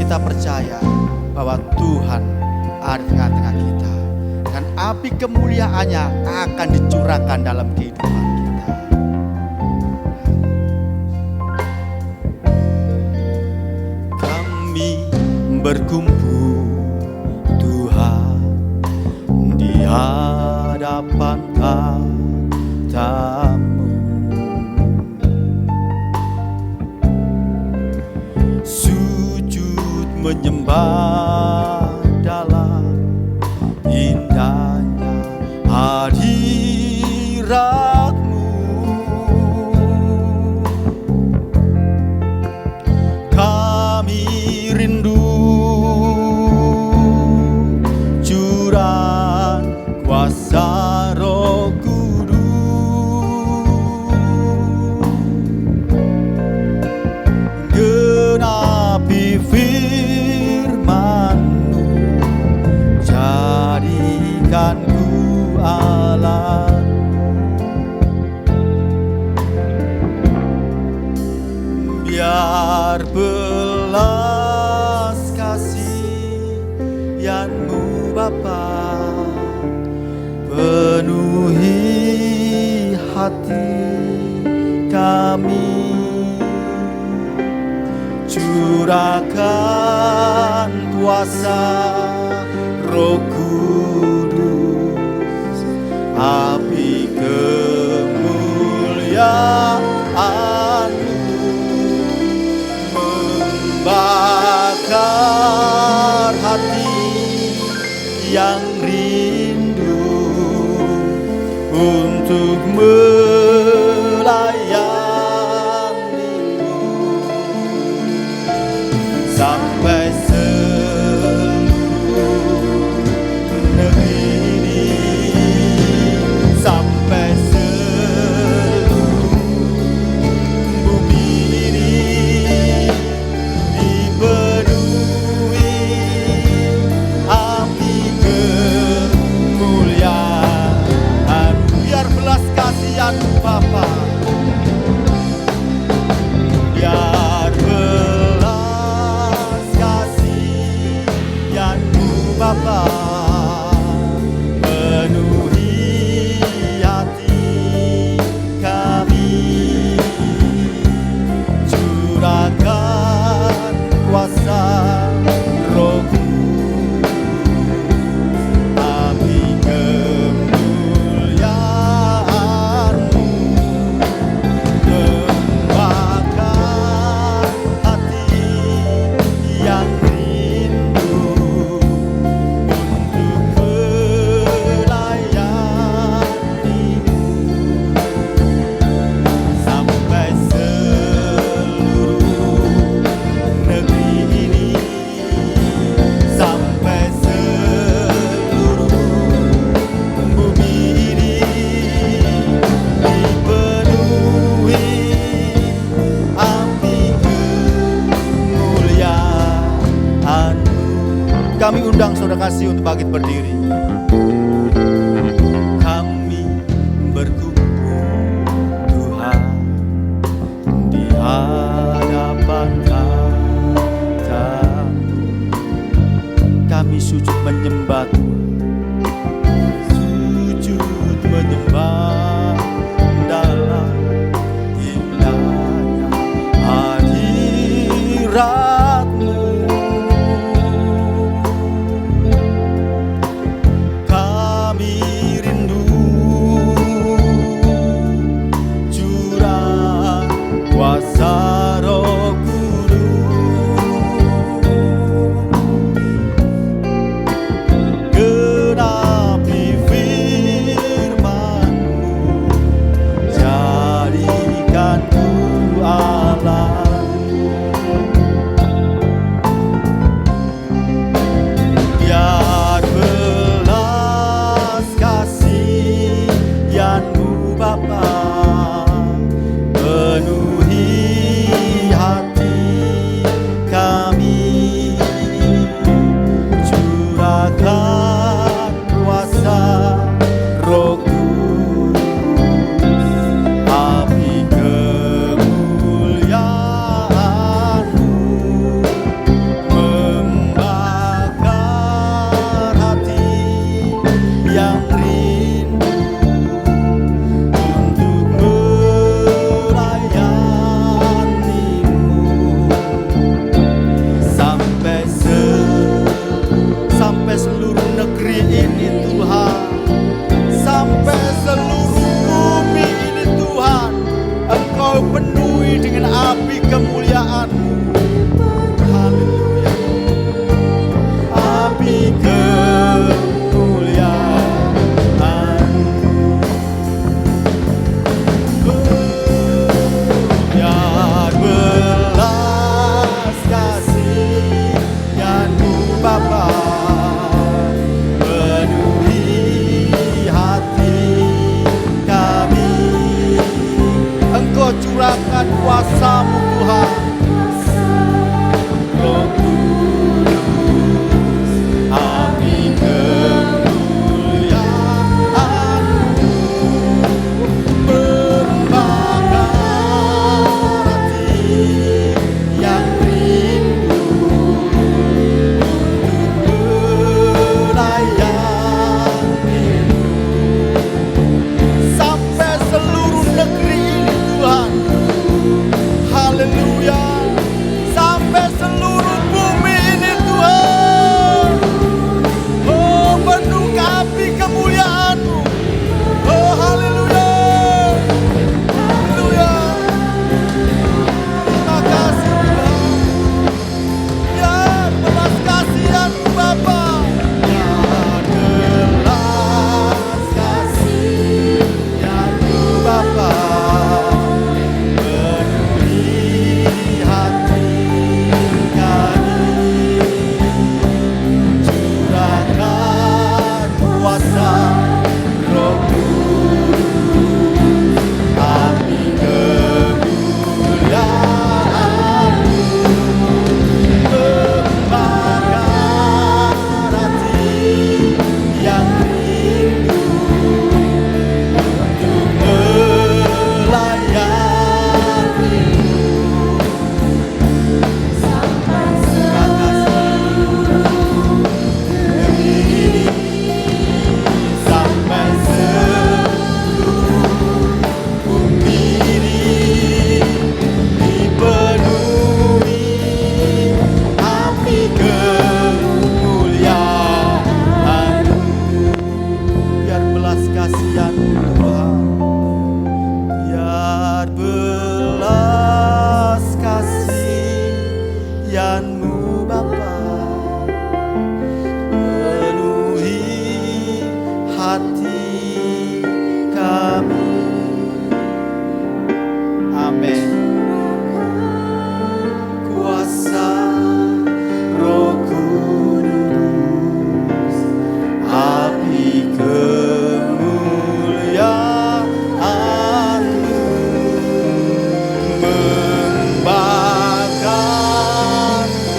kita percaya bahwa Tuhan ada di tengah-tengah kita, dan api kemuliaannya akan dicurahkan dalam kehidupan kita. Kami berkumpul Tuhan di hadapan tahta-Mu, sujud menyembah dalam indahnya hadirat-Mu. Kami rindu curahan kuasa Roh Kudus, genapi firman-Mu, jadikan ku alat. Biar belas kasihan-Mu Bapa penuhi hati kami, curahkan kuasa Roh Kudus, api kemuliaan-Mu membakar hati yang rindu untuk melayani-Mu, sampai seluruh negeri ini, sampai seluruh bumi ini dipenuhi api kemuliaan. Biar belas kasihan-Mu Bapa, biar belas kasihan-Mu Bapa penuhi hati kami, curahkan kuasa Roh Kudus, api kemuliaan-Mu membakar hati yang rindu untuk melayani-Mu, sampai seluruh negeri ini, sampai seluruh bumi ini dipenuhi api kemuliaan-Mu. Kami undang saudara kasih untuk bangkit berdiri. Kami berkumpul Tuhan di hadapan tahta-Mu. Kami sujud menyembah Tuhan, sujud menyembah dalam indahnya hadirat-Mu. Kami rindu curah kuasa Roh Kudus, kemuliaan-Mu. Haleluya. Api kemuliaan-Mu. Biar belas kasihan-Mu Bapa penuhi hati kami. Engkau curahkan kuasa-Mu Tuhan. Roh Kudus, api kemuliaan-Mu membakar hati yang rindu untuk melayani-Mu sampai seluruh negeri ini Tuhan. Haleluya. Sampai seluruh bumi ini Tuhan. Oh, penuh api kemuliaan-Mu. Oh, haleluya. Haleluya. Terima kasih Tuhan. Biar belas kasihan-Mu Bapa. Biar belas kasihan-Mu Bapa penuhi hati kami. Curahkan kuasa Roh Kudus, api kemuliaan-Mu membakar hati yang rindu untuk melayani-Mu. Terima kasih sampai seluruh bumi ini dipenuhi api kemuliaan-Mu. Biar belas kasihan-Mu Tuhan. Biar belas kasihan-Mu Bapa penuhi hati kami. Amin. Kuasa Roh Kudus, api kemuliaan-Mu membakar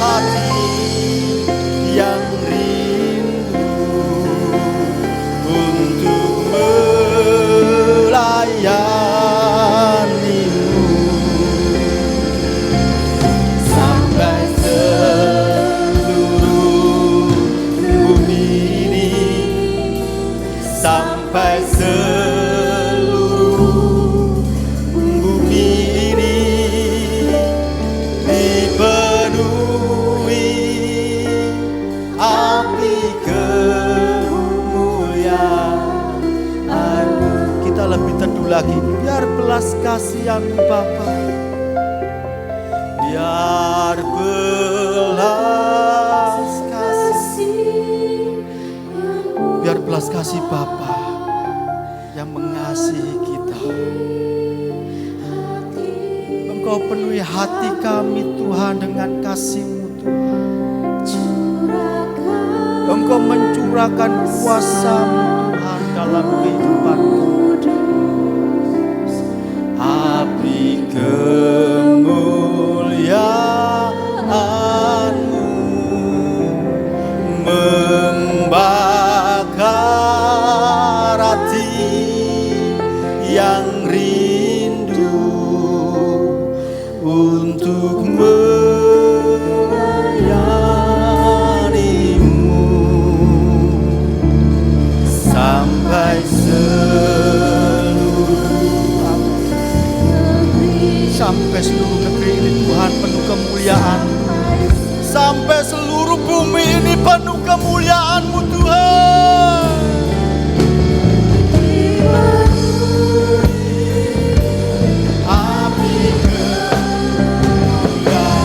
hati yang rindu untuk melayani-Mu sampai seluruh bumi ini, sampai seluruh bumi ini dipenuhi api kemuliaan-Mu. Kita lebih teduh lagi. Biar belas kasihan-Mu Bapa. Biar belas kasih. Biar belas kasih Bapa yang mengasihi kita. Engkau penuhi hati kami Tuhan dengan kasih-Mu Tuhan. Engkau mencurahkan kuasa-Mu Tuhan dalam kehidupanku. Api kemuliaan-Mu membakar hati yang rindu untuk melayani-Mu sampai seluruh negeri ini Tuhan penuh kemuliaan. Sampai seluruh bumi ini penuh kemuliaan-Mu Tuhan. Api kemuliaan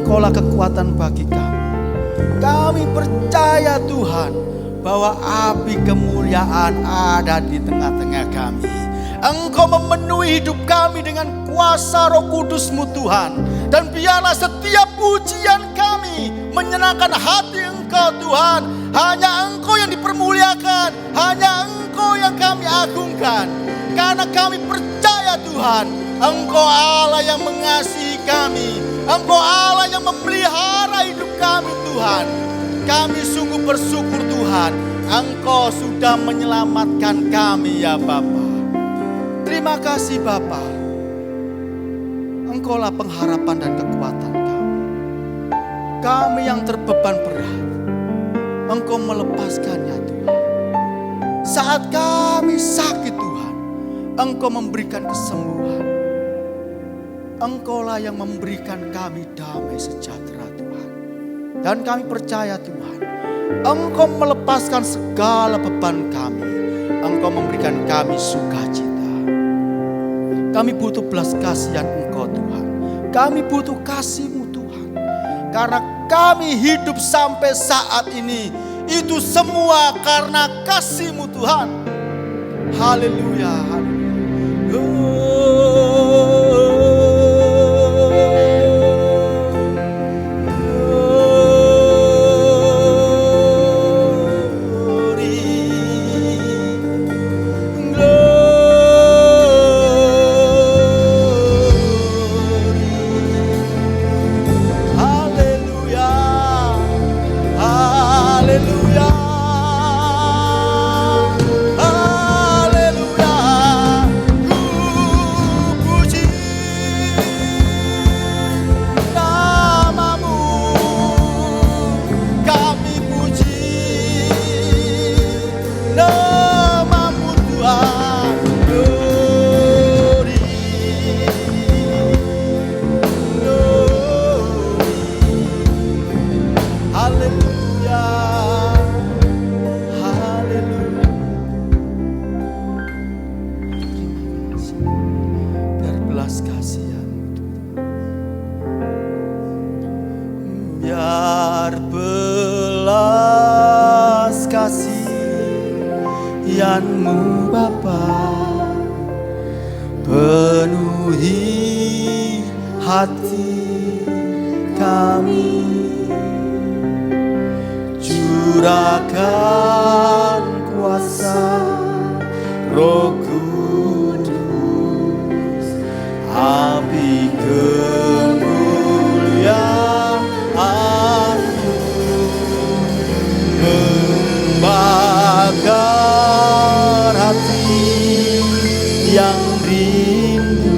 Engkaulah kekuatan bagi kami. Kami percaya Tuhan bahwa api kemuliaan ada di tengah-tengah kami. Engkau memenuhi hidup kami dengan kuasa Roh Kudus-Mu Tuhan. Dan biarlah setiap pujian kami menyenangkan hati Engkau Tuhan. Hanya Engkau yang dipermuliakan, hanya Engkau yang kami agungkan. Karena kami percaya Tuhan, Engkau Allah yang mengasihi kami. Engkau Allah yang memelihara hidup kami Tuhan. Kami sungguh bersyukur Tuhan, Engkau sudah menyelamatkan kami ya Bapa. Terima kasih Bapa. Engkaulah pengharapan dan kekuatan kami. Kami yang terbeban berat, Engkau melepaskannya Tuhan. Saat kami sakit Tuhan, Engkau memberikan kesembuhan. Engkaulah yang memberikan kami damai sejahtera Tuhan. Dan kami percaya Tuhan, Engkau melepaskan segala beban kami. Engkau memberikan kami sukacita. Kami butuh belas kasihan Engkau Tuhan. Kami butuh kasih-Mu Tuhan. Karena kami hidup sampai saat ini, itu semua karena kasih-Mu Tuhan. Haleluya, haleluya. Kasihan-Mu Bapa penuhi hati kami, curahkan kuasa Roh Kudus, api kemuliaan-Mu membakar hati yang rindu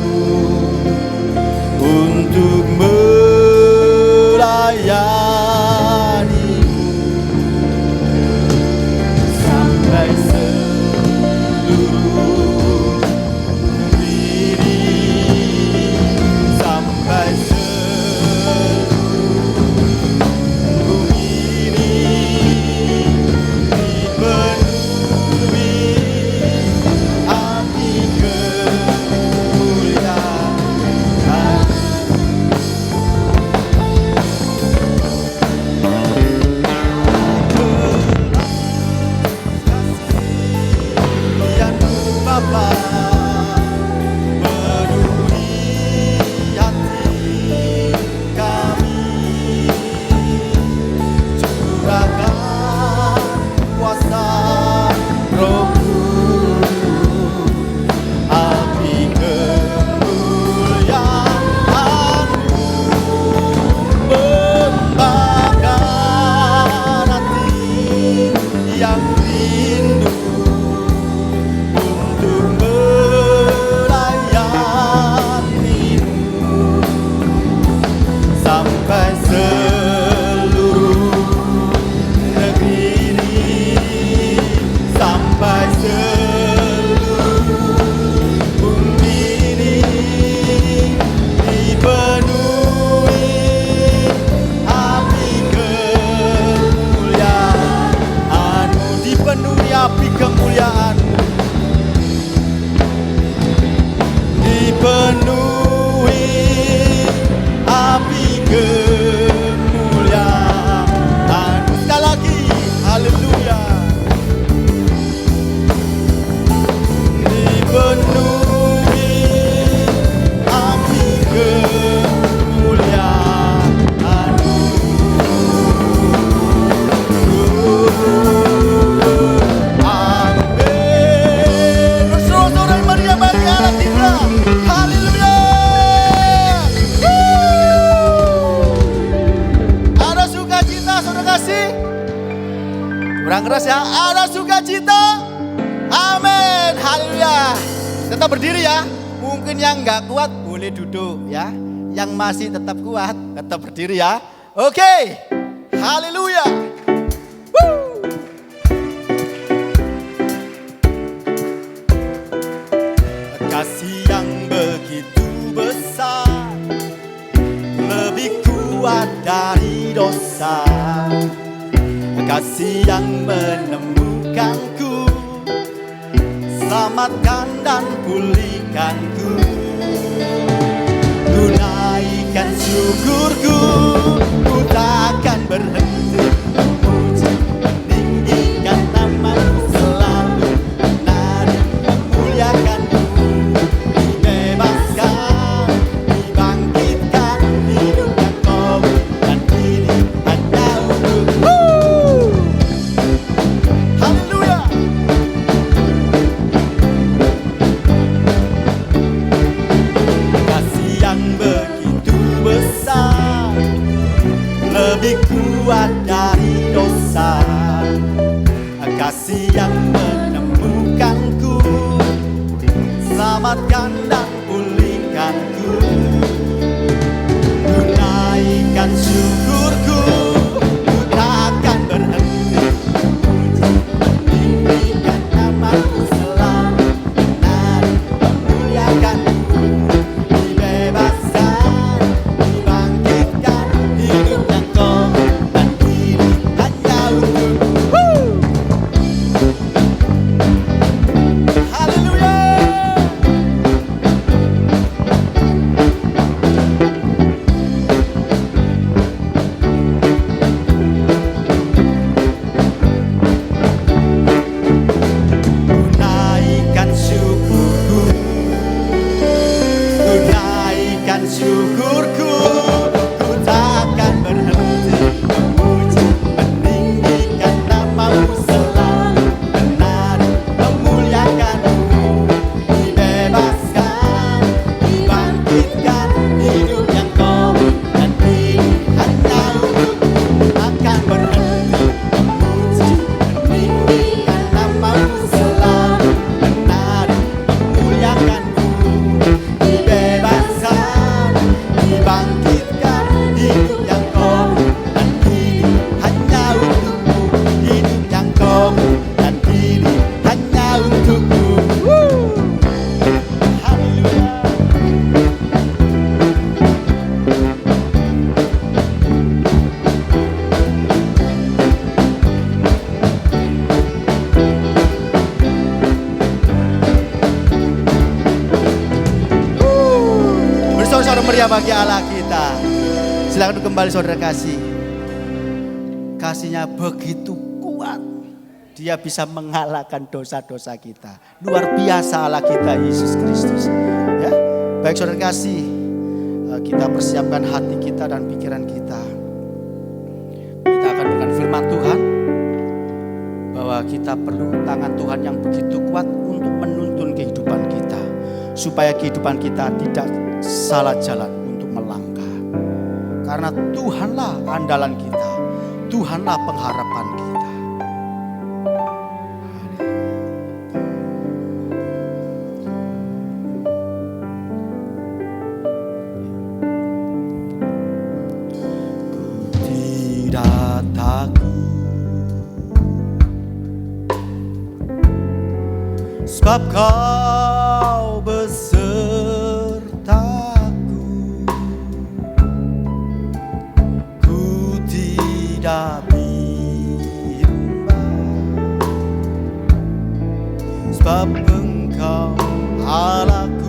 untuk melayani-Mu sampai seluruh diri, sampai seluruh bumi ini dipenuhi api kemuliaan. Kasihan-Mu Bapa penuhi hati kami, curahkan kuasa Roh Kudus, api kemuliaan-Mu membakar hati yang rindu untuk melayani-Mu sampai seluruh negeri ini, sampai seluruh bumi ini dipenuhi api kemuliaan-Mu, dipenuhi api kemuliaan-Mu, dipenuhi api kemuliaan-Mu. yang keras ya. Ada sukacita. Amin. Haleluya. Tetap berdiri ya. Mungkin yang nggak kuat boleh duduk ya. Yang masih tetap kuat tetap berdiri ya. Oke. Haleluya. Kasih yang begitu besar, lebih kuat dari dosa. Kasih yang menemukanku, selamatkan dan pulihkanku. Ku naikkan syukurku, ku takkan berhenti memuji, meninggikan namamu selalu, menari memuliakanmu. Dibebaskan, dibangkitkan, hidup yang kokoh, dan ini hanya untukmu. Haleluya. Kasih yang begitu besar, lebih kuat dari dosa. Kasih yang menemukanku, selamatkan dan pulihkanku. Ku naikkan syukurku, ku takkan berhenti memuji, meninggikan namamu selalu, menari memuliakanmu. Dibebaskan, dibangkitkan, hidup yang kokoh, dan ini hanya untukmu. Haleluya. Ku naikkan syukurku, ku naikkan syukurku, ku takkan berhenti memuji, meninggikan namamu selalu, menari memuliakanmu. Dibebaskan, dibangkitkan, hidup yang kokoh, dan ini hanya untukmu. Akan berhenti memuji, meninggikan namamu selalu, menari memuliakanmu. Dibebaskan, dibangkitkan, hidup yang kokoh, dan ini hanya untukmu. Hidup yang kokoh, dan ini hanya untukmu. Haleluya. Bersorak-sorak meriah bagi Allah kita. Silakan kembali saudara kasih. Kasihnya begitu kuat. Dia bisa mengalahkan dosa-dosa kita. Luar biasa Allah kita Yesus Kristus. Ya, baik saudara kasih, kita persiapkan hati kita dan pikiran kita. Kita akan dengan firman Tuhan bahwa kita perlu tangan Tuhan yang begitu kuat untuk menuntun kehidupan kita, supaya kehidupan kita tidak salah jalan untuk melangkah. Karena Tuhanlah andalan kita, Tuhanlah pengharapan kita. Tidak takut, sebab Kau besertaku. Ku tidak bimbang, sebab Engkau Allahku.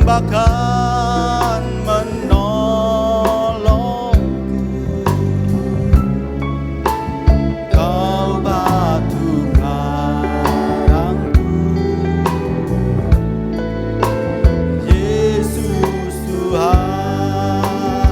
Bahkan menolongku, Kau batu karangku, Yesus Tuhan.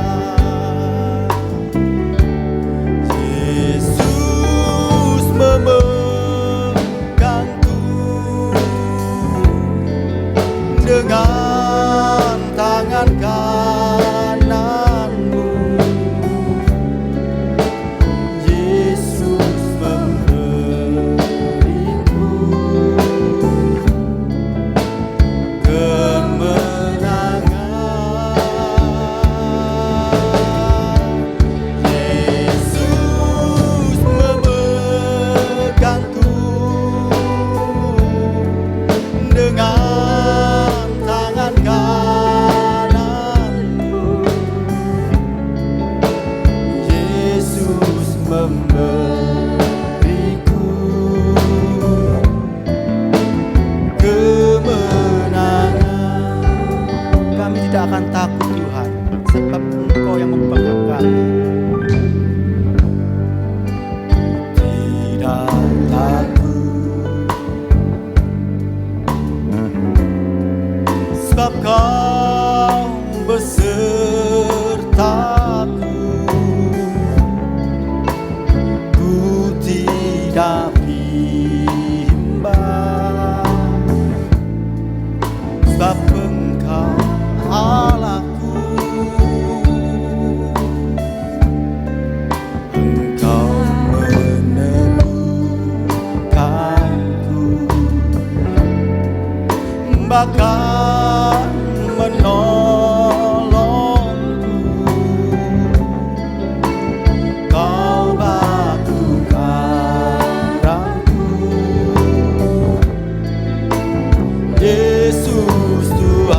tidak bimbang, sebab Engkau Allahku. Engkau meneguhkanku, bahkan menolongku. Kau batu karangku, Yesus Tuhan.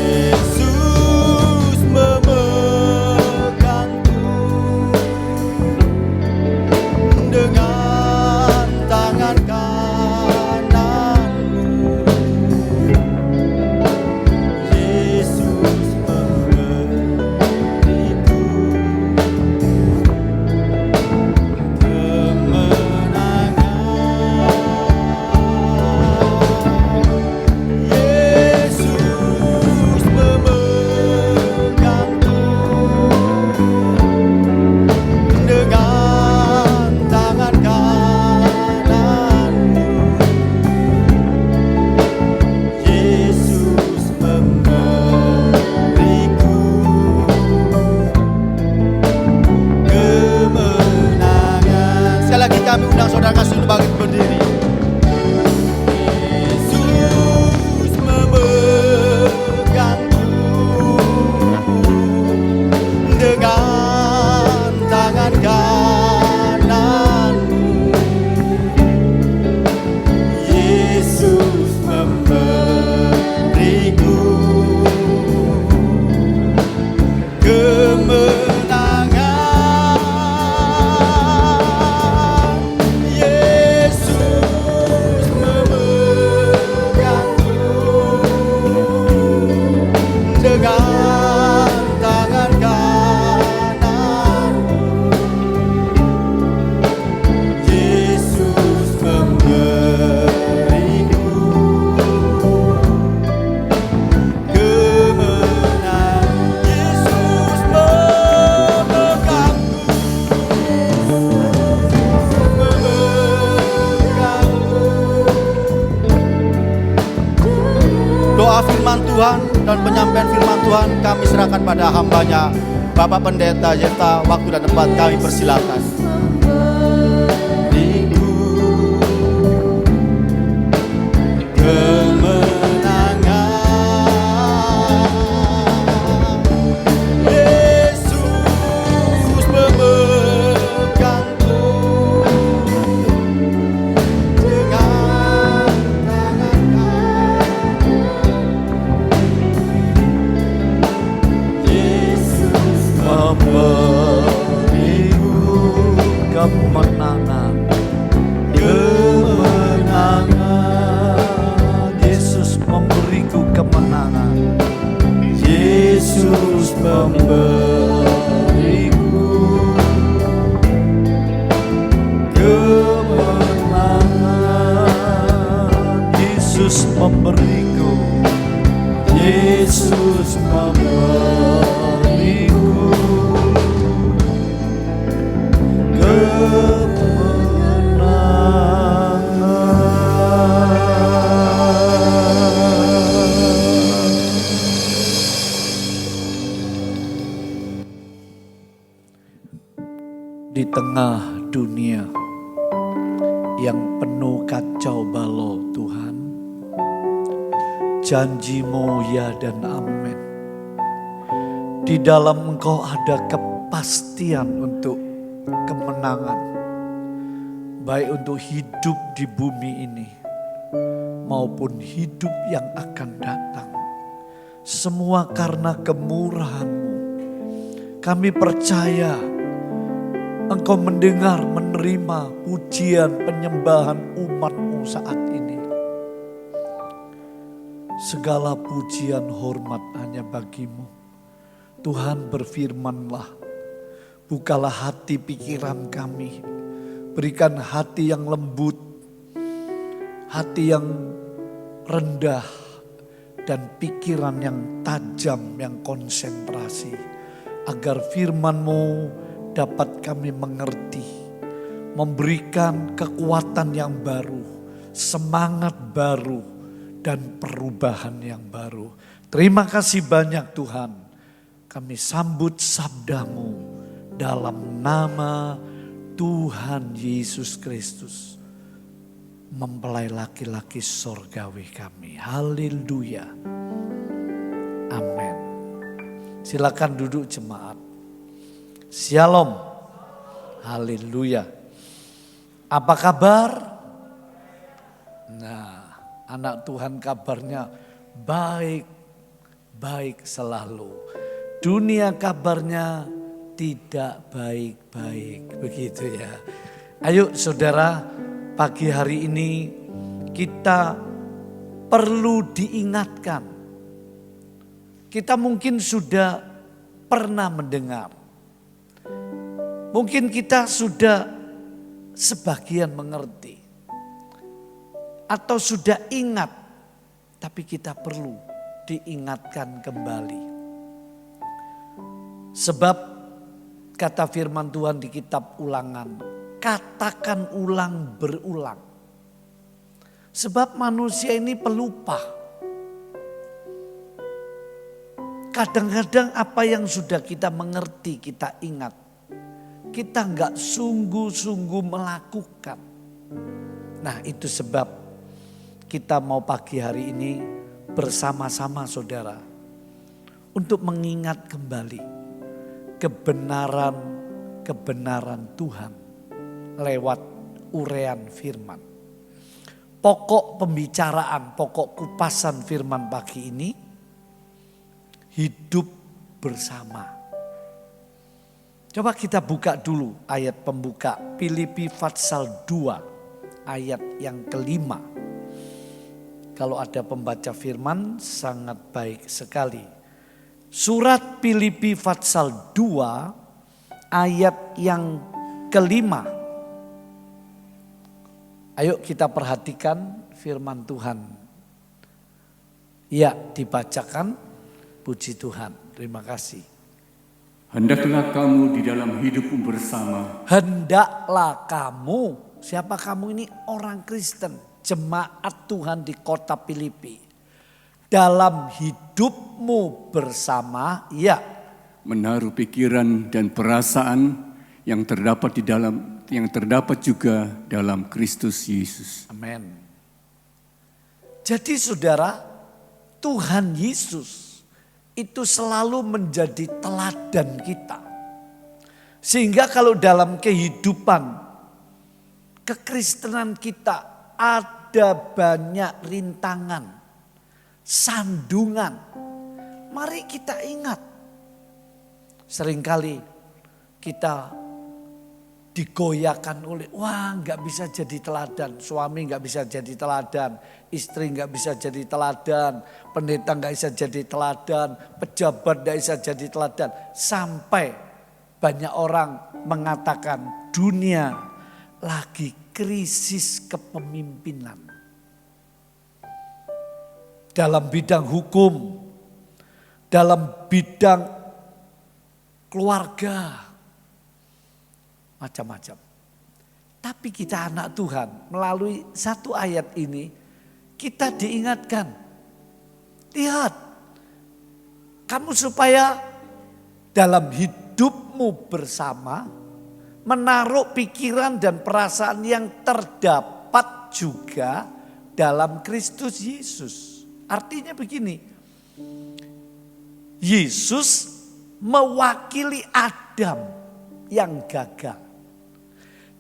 Yesus memegangku dengan tangan kananmu. Yesus memberiku kemenangan. Yesus memegangku dengan tangan kananmu. Yesus memberiku kemenangan. Sekali lagi kami undang saudara kasih untuk bangkit berdiri. Yesus memegangku dengan tangan kananmu. Yesus memberiku kemenangan. Yesus memegangku dengan tangan kananmu. Yesus memberiku kemenangan. Yesus memegangku. Doa firman Tuhan dan penyampaian firman Tuhan kami serahkan pada hambanya Bapak Pendeta Yefta. Waktu dan tempat kami persilakan. Kemenangan. Yesus memegangku dengan tangan kananmu. Yesus memberiku kemenangan. kemenangan. Yesus memberiku kemenangan. Yesus memberiku kemenangan. Yesus memberiku. Yesus memberiku kemenangan. Di tengah dunia yang penuh kacau balau, Tuhan, janji-Mu ya dan amin. Di dalam Engkau ada kepastian untuk kemenangan, baik untuk hidup di bumi ini maupun hidup yang akan datang. Semua karena kemurahan-Mu. Kami percaya Engkau mendengar, menerima pujian penyembahan umat-Mu saat ini. Segala pujian hormat hanya bagi-Mu. Tuhan, berfirman-Lah, bukalah hati pikiran kami. Berikan hati yang lembut, hati yang rendah, dan pikiran yang tajam, yang konsentrasi. agar firman-Mu dapat kami mengerti, memberikan kekuatan yang baru, semangat baru, dan perubahan yang baru. Terima kasih banyak Tuhan. Kami sambut sabda-Mu dalam nama Tuhan Yesus Kristus, mempelai laki-laki sorgawi kami. Haleluya. Amin. Silakan duduk jemaat. Shalom. Haleluya. Apa kabar? Nah, anak Tuhan kabarnya baik selalu. Dunia kabarnya tidak baik-baik, begitu ya. Ayo saudara, pagi hari ini kita perlu diingatkan. Kita mungkin sudah pernah mendengar. Mungkin kita sudah sebagian mengerti. Atau sudah ingat, tapi kita perlu diingatkan kembali. Sebab kata firman Tuhan di kitab Ulangan, katakan ulang berulang. Sebab manusia ini pelupa. Kadang-kadang apa yang sudah kita mengerti, kita ingat. Kita enggak sungguh-sungguh melakukan. Nah, itu sebab kita mau pagi hari ini bersama-sama saudara untuk mengingat kembali kebenaran Tuhan lewat uraian firman. Pokok pembicaraan, pokok kupasan firman pagi ini, hidup bersama. Coba kita buka dulu ayat pembuka Filipi pasal 2 ayat yang kelima. Kalau ada pembaca firman sangat baik sekali. Surat Filipi pasal 2 ayat yang kelima. Ayo kita perhatikan firman Tuhan. Ya, dibacakan. Puji Tuhan, terima kasih. Hendaklah kamu di dalam hidupmu bersama. Hendaklah kamu, siapa kamu ini? Orang Kristen, jemaat Tuhan di kota Filipi. Dalam hidupmu bersama, ya. Menaruh pikiran dan perasaan yang terdapat juga dalam Kristus Yesus. Amin. Jadi saudara, Tuhan Yesus itu selalu menjadi teladan kita. Sehingga kalau dalam kehidupan kekristenan kita ada banyak rintangan, sandungan. Mari kita ingat. Seringkali kita digoyahkan oleh, wah gak bisa jadi teladan. Suami gak bisa jadi teladan, istri gak bisa jadi teladan, pendeta gak bisa jadi teladan, pejabat gak bisa jadi teladan. Sampai banyak orang mengatakan dunia lagi krisis kepemimpinan. Dalam bidang hukum, dalam bidang keluarga, macam-macam. Tapi kita anak Tuhan, melalui satu ayat ini kita diingatkan. Lihat, kamu supaya dalam hidupmu bersama menaruh pikiran dan perasaan yang terdapat juga dalam Kristus Yesus. Artinya begini, Yesus mewakili Adam yang gagal.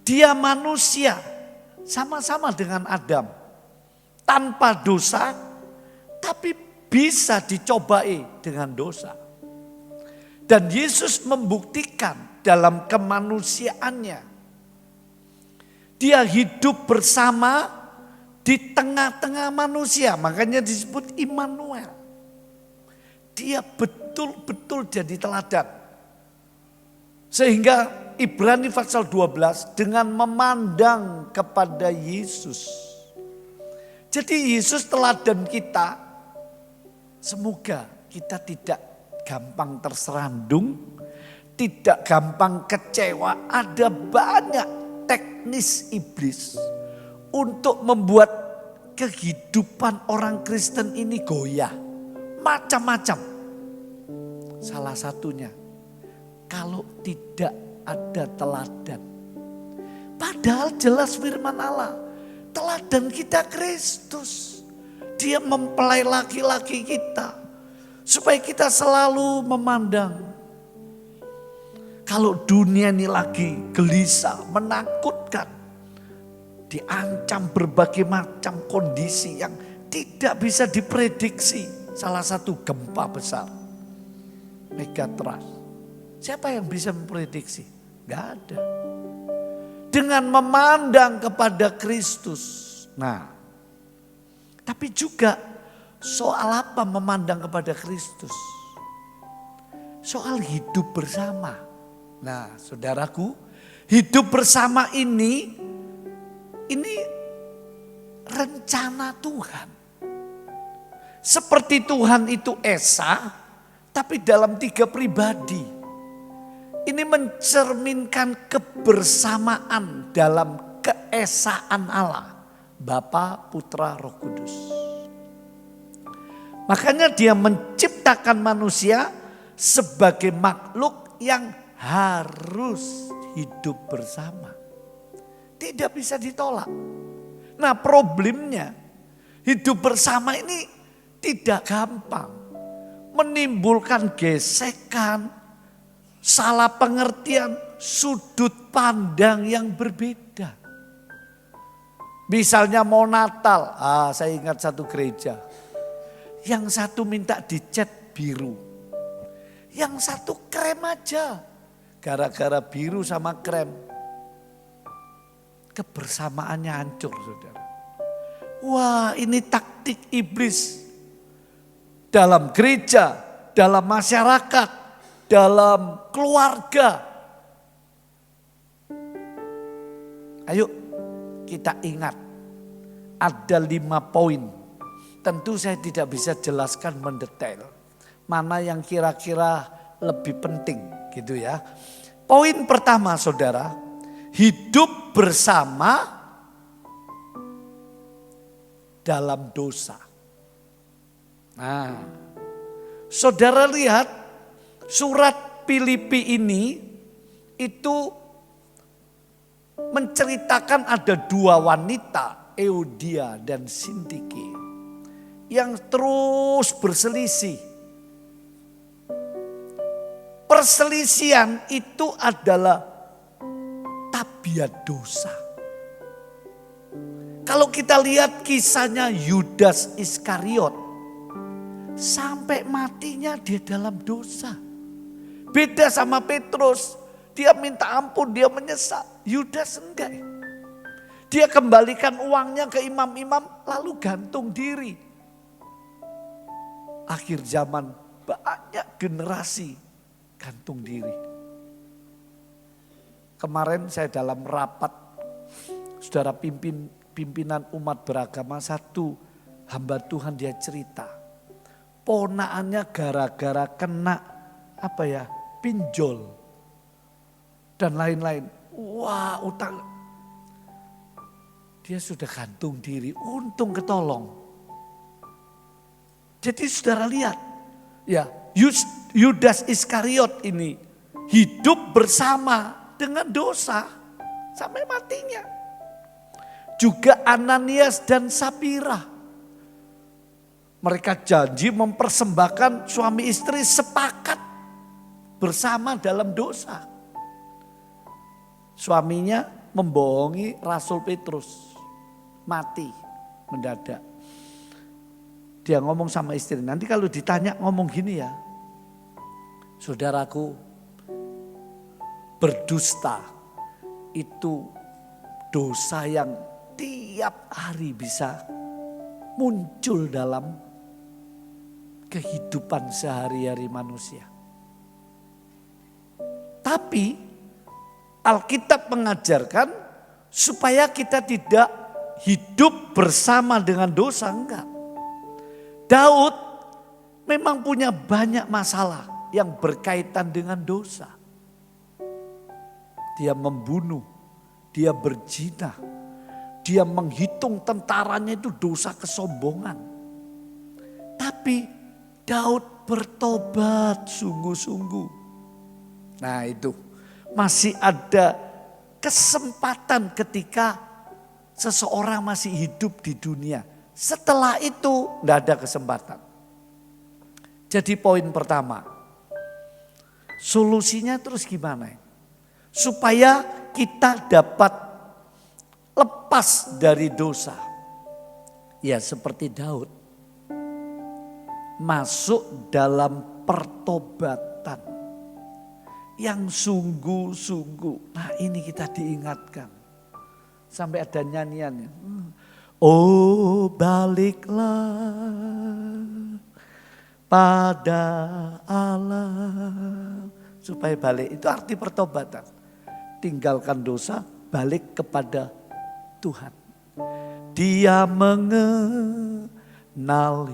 Dia manusia sama-sama dengan Adam. Tanpa dosa tapi bisa dicobai dengan dosa. Dan Yesus membuktikan dalam kemanusiaannya. Dia hidup bersama di tengah-tengah manusia. Makanya disebut Immanuel. Dia betul-betul jadi teladan. Sehingga Ibrani pasal 12 dengan memandang kepada Yesus. Jadi Yesus teladan kita. Semoga kita tidak gampang terserandung tidak gampang kecewa. Ada banyak teknis iblis untuk membuat kehidupan orang Kristen ini goyah. Macam-macam. Salah satunya, kalau tidak ada teladan. Padahal jelas firman Allah, teladan kita Kristus. Dia mempelai laki-laki kita. Supaya kita selalu memandang. Kalau dunia ini lagi gelisah, menakutkan. Diancam berbagai macam kondisi yang tidak bisa diprediksi. Salah satu gempa besar. Megatrust. Siapa yang bisa memprediksi? Gak ada. Dengan memandang kepada Kristus. Nah, tapi juga soal apa memandang kepada Kristus? Soal hidup bersama. Nah, saudaraku, hidup bersama ini rencana Tuhan. Seperti Tuhan itu esa, tapi dalam 3 pribadi. Ini mencerminkan kebersamaan dalam keesaan Allah. Bapa, Putra, Roh Kudus. Makanya dia menciptakan manusia sebagai makhluk yang harus hidup bersama. Tidak bisa ditolak. Nah, problemnya hidup bersama ini tidak gampang. Menimbulkan gesekan, salah pengertian, sudut pandang yang berbeda. Misalnya mau Natal, saya ingat satu gereja. Yang satu minta dicat biru. Yang satu krem aja. Gara-gara biru sama krem. Kebersamaannya hancur, saudara. Wah, ini taktik iblis. Dalam gereja, dalam masyarakat, dalam keluarga. Ayo kita ingat. Ada 5 poin. Tentu saya tidak bisa jelaskan mendetail. Mana yang kira-kira lebih penting gitu ya. Poin pertama saudara, hidup bersama dalam dosa. Nah, saudara lihat surat Filipi ini itu menceritakan ada 2 wanita, Euodia dan Sintike, yang terus berselisih. Perselisihan itu adalah tabiat dosa. Kalau kita lihat kisahnya Yudas Iskariot, sampai matinya dia dalam dosa. Beda sama Petrus, dia minta ampun, dia menyesal. Yudas enggak. Dia kembalikan uangnya ke imam-imam lalu gantung diri. Akhir zaman banyak generasi gantung diri. Kemarin saya dalam rapat, saudara pimpinan umat beragama, satu hamba Tuhan dia cerita. Ponaannya gara-gara kena pinjol dan lain-lain. Wah, utang. Dia sudah gantung diri, untung ketolong. Jadi saudara lihat, ya Yudas Iskariot ini hidup bersama dengan dosa sampai matinya. Juga Ananias dan Sapira. Mereka janji mempersembahkan suami istri sepakat bersama dalam dosa. Suaminya membohongi Rasul Petrus. Mati mendadak. Dia ngomong sama istri, nanti kalau ditanya ngomong gini ya. Saudaraku, berdusta itu dosa yang tiap hari bisa muncul dalam kehidupan sehari-hari manusia. Tapi Alkitab mengajarkan supaya kita tidak hidup bersama dengan dosa, enggak. Daud memang punya banyak masalah yang berkaitan dengan dosa. dia membunuh, dia berzina, dia menghitung tentaranya itu dosa kesombongan. Tapi Daud bertobat sungguh-sungguh. Nah itu masih ada kesempatan ketika seseorang masih hidup di dunia. Setelah itu tidak ada kesempatan. Jadi poin pertama, solusinya terus gimana? Supaya kita dapat lepas dari dosa. Ya seperti Daud, masuk dalam pertobatan yang sungguh-sungguh. Nah ini kita diingatkan. Sampai ada nyanyiannya. Oh baliklah pada Allah. Supaya balik, itu arti pertobatan. Tinggalkan dosa, balik kepada Tuhan. Dia mengenal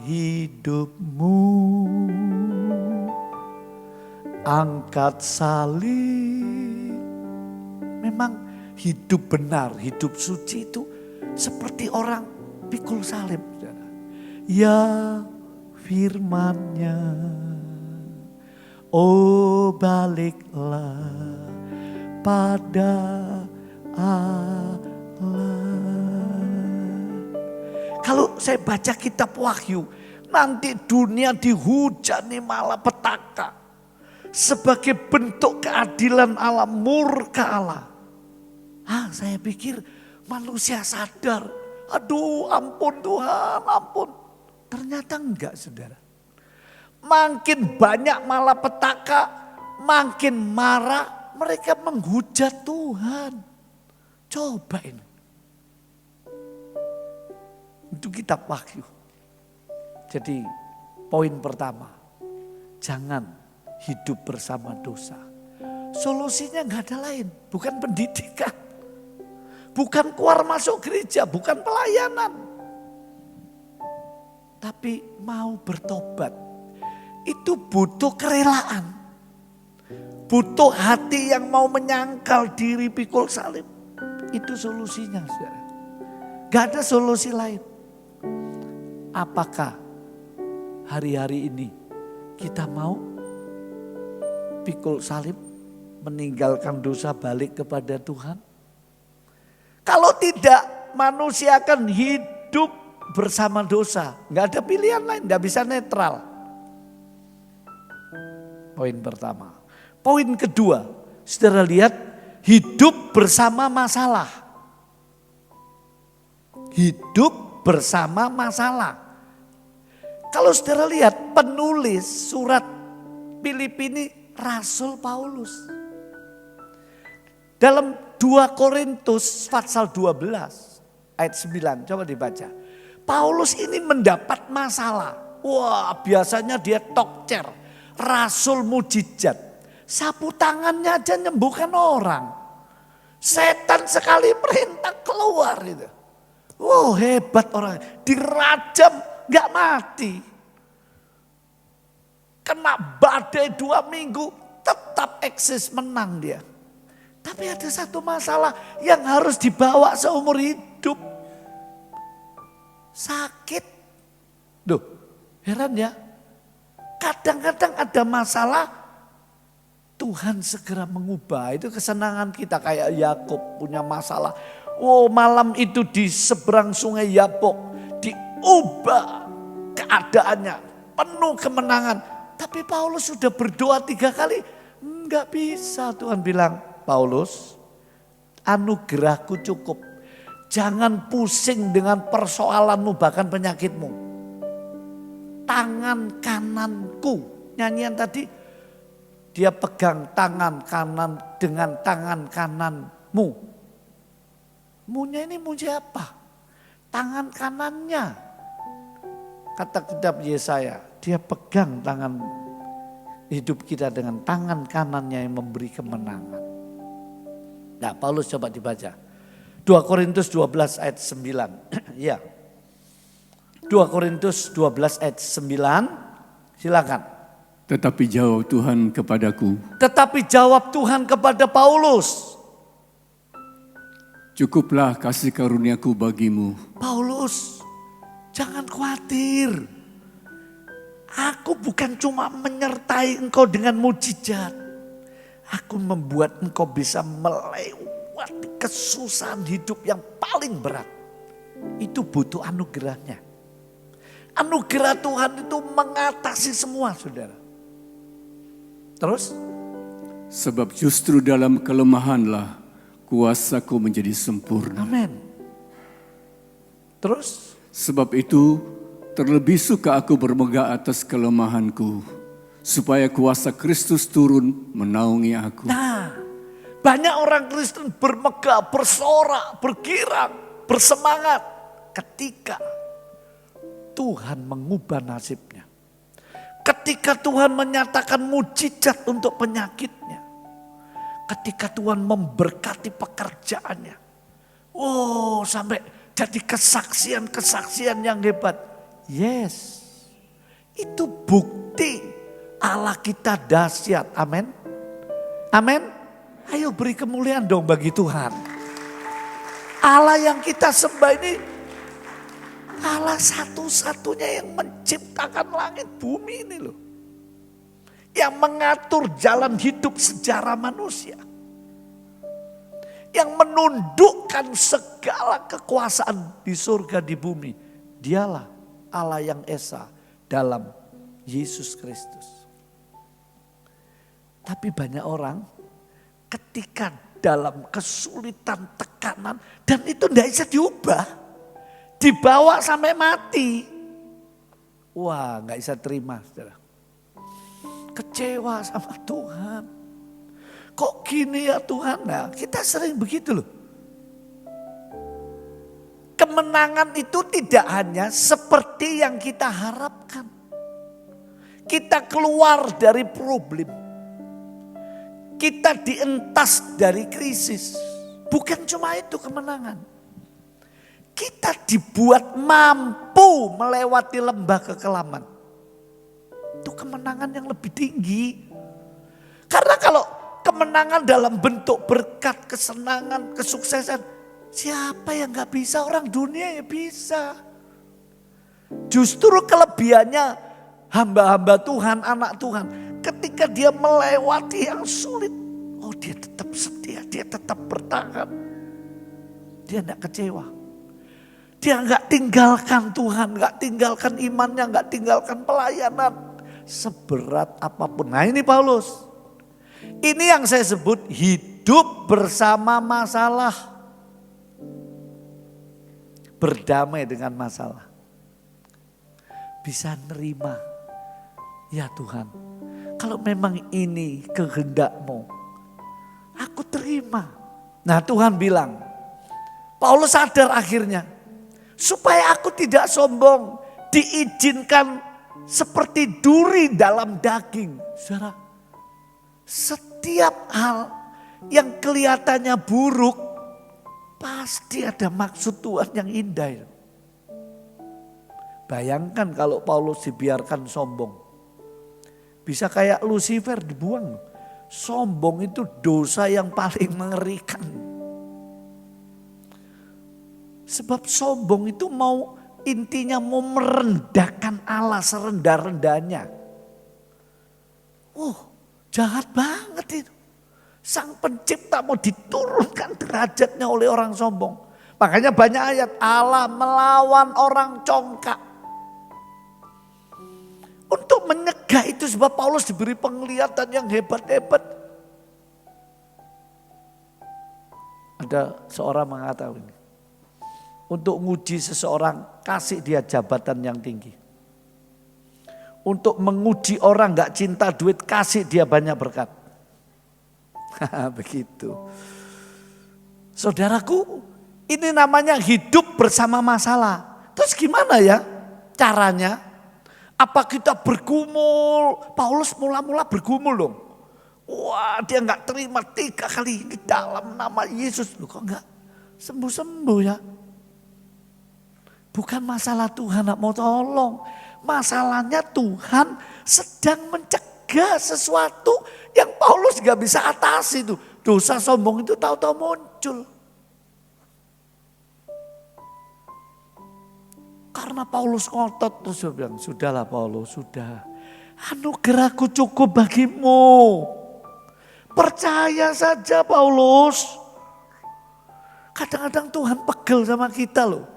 hidupmu. Angkat salib. Memang hidup benar, hidup suci itu seperti orang pikul salib. Ya firman-Nya, oh baliklah pada Allah. Kalau saya baca kitab Wahyu, nanti dunia dihujani malapetaka. Sebagai bentuk keadilan Allah, murka Allah. Saya pikir manusia sadar, aduh ampun Tuhan, ampun. Ternyata enggak saudara. Makin banyak malapetaka, makin marah, mereka menghujat Tuhan. Coba ini. Itu kitab Wahyu. Jadi poin pertama, jangan hidup bersama dosa. Solusinya enggak ada lain, bukan pendidikan. Bukan keluar masuk gereja, bukan pelayanan. Tapi mau bertobat. Itu butuh kerelaan. Butuh hati yang mau menyangkal diri pikul salib. Itu solusinya saudara. Gak ada solusi lain. Apakah hari-hari ini kita mau pikul salib, meninggalkan dosa, balik kepada Tuhan? Kalau tidak, manusia akan hidup bersama dosa. Gak ada pilihan lain, gak bisa netral. Poin pertama. Poin kedua, saudara lihat, hidup bersama masalah. Hidup bersama masalah. Kalau saudara lihat, penulis surat Filipi ini Rasul Paulus. Dalam 2 Korintus pasal 12 ayat 9, coba dibaca. Paulus ini mendapat masalah. Wah, biasanya dia tokcer, rasul mujizat. Sapu tangannya aja nyembuhkan orang. Setan sekali perintah keluar itu. Wow, hebat orang. Dirajam gak mati. Kena badai 2 minggu tetap eksis, menang dia. Tapi ada satu masalah yang harus dibawa seumur hidup. Sakit. Duh, heran ya. Kadang-kadang ada masalah, Tuhan segera mengubah. Itu kesenangan kita, kayak Yakub punya masalah. Oh, malam itu di seberang sungai Yabok diubah keadaannya, penuh kemenangan. Tapi Paulus sudah berdoa 3 kali, enggak bisa. Tuhan bilang, Paulus, anugerahku cukup. Jangan pusing dengan persoalanmu, bahkan penyakitmu. Tangan kananku, nyanyian tadi, dia pegang tangan kanan dengan tangan kananmu. Munya ini mu siapa? Tangan kanannya. Kata kitab Yesaya, dia pegang tangan hidup kita dengan tangan kanannya yang memberi kemenangan. Nah, Paulus coba dibaca. 2 Korintus 12 ayat 9. Ya. 2 Korintus 12 ayat 9. Silakan. Tetapi jawab Tuhan kepadaku. Tetapi jawab Tuhan kepada Paulus. Cukuplah kasih karuniaku bagimu. Paulus, jangan khawatir. Aku bukan cuma menyertai engkau dengan mujizat. Aku membuat engkau bisa melewati kesusahan hidup yang paling berat. Itu butuh anugerahnya. Anugerah Tuhan itu mengatasi semua, saudara. Terus? Sebab justru dalam kelemahanlah kuasaku menjadi sempurna. Amin. Terus? Sebab itu terlebih suka aku bermegah atas kelemahanku, supaya kuasa Kristus turun menaungi aku. Nah, banyak orang Kristen bermegah, bersorak, bergirang, bersemangat ketika Tuhan mengubah nasibnya. Ketika Tuhan menyatakan mujizat untuk penyakitnya. Ketika Tuhan memberkati pekerjaannya. Oh, sampai jadi kesaksian-kesaksian yang hebat. Yes, itu bukti Allah kita dahsyat. Amin. Amin. Ayo beri kemuliaan dong bagi Tuhan. Allah yang kita sembah ini Allah satu-satunya yang menciptakan langit bumi ini loh. Yang mengatur jalan hidup sejarah manusia. Yang menundukkan segala kekuasaan di surga di bumi. Dialah Allah yang esa dalam Yesus Kristus. Tapi banyak orang ketika dalam kesulitan, tekanan, dan itu tidak bisa diubah. Dibawa sampai mati. Wah, gak bisa terima, saudara. Kecewa sama Tuhan. Kok gini ya Tuhan? Nah, kita sering begitu loh. Kemenangan itu tidak hanya seperti yang kita harapkan. Kita keluar dari problem. Kita dientas dari krisis. Bukan cuma itu kemenangan. Kita dibuat mampu melewati lembah kekelaman. Itu kemenangan yang lebih tinggi. Karena kalau kemenangan dalam bentuk berkat, kesenangan, kesuksesan. Siapa yang gak bisa? Orang dunia ya bisa. Justru kelebihannya hamba-hamba Tuhan, anak Tuhan. Ketika dia melewati yang sulit. Oh, dia tetap setia, dia tetap bertahan. Dia gak kecewa. Dia gak tinggalkan Tuhan, gak tinggalkan imannya, gak tinggalkan pelayanan. Seberat apapun. Nah ini Paulus. Ini yang saya sebut hidup bersama masalah. Berdamai dengan masalah. Bisa nerima. Ya Tuhan, kalau memang ini kehendak-Mu, aku terima. Nah Tuhan bilang, Paulus sadar akhirnya. Supaya aku tidak sombong, diizinkan seperti duri dalam daging. Saudara, setiap hal yang kelihatannya buruk, pasti ada maksud Tuhan yang indah. Bayangkan kalau Paulus dibiarkan sombong. Bisa kayak Lucifer dibuang. Sombong itu dosa yang paling mengerikan. Sebab sombong itu intinya mau merendahkan Allah serendah-rendahnya. Jahat banget itu. Sang pencipta mau diturunkan derajatnya oleh orang sombong. Makanya banyak ayat Allah melawan orang congkak. Untuk menyegah itu sebab Paulus diberi penglihatan yang hebat-hebat. Ada seorang mengatakan ini. Untuk menguji seseorang, kasih dia jabatan yang tinggi. Untuk menguji orang gak cinta duit, kasih dia banyak berkat. Begitu. Saudaraku, ini namanya hidup bersama masalah. Terus gimana ya caranya? Apa kita bergumul? Paulus mula-mula bergumul dong. Wah, dia gak terima 3 kali di dalam nama Yesus. Loh kok gak sembuh-sembuh ya? Bukan masalah Tuhan nak mau tolong. Masalahnya Tuhan sedang mencegah sesuatu yang Paulus gak bisa atasi itu. Dosa sombong itu tahu-tahu muncul. Karena Paulus ngotot, terus dia bilang, sudahlah Paulus, sudah. Anugerahku cukup bagimu. Percaya saja Paulus. Kadang-kadang Tuhan pegel sama kita loh.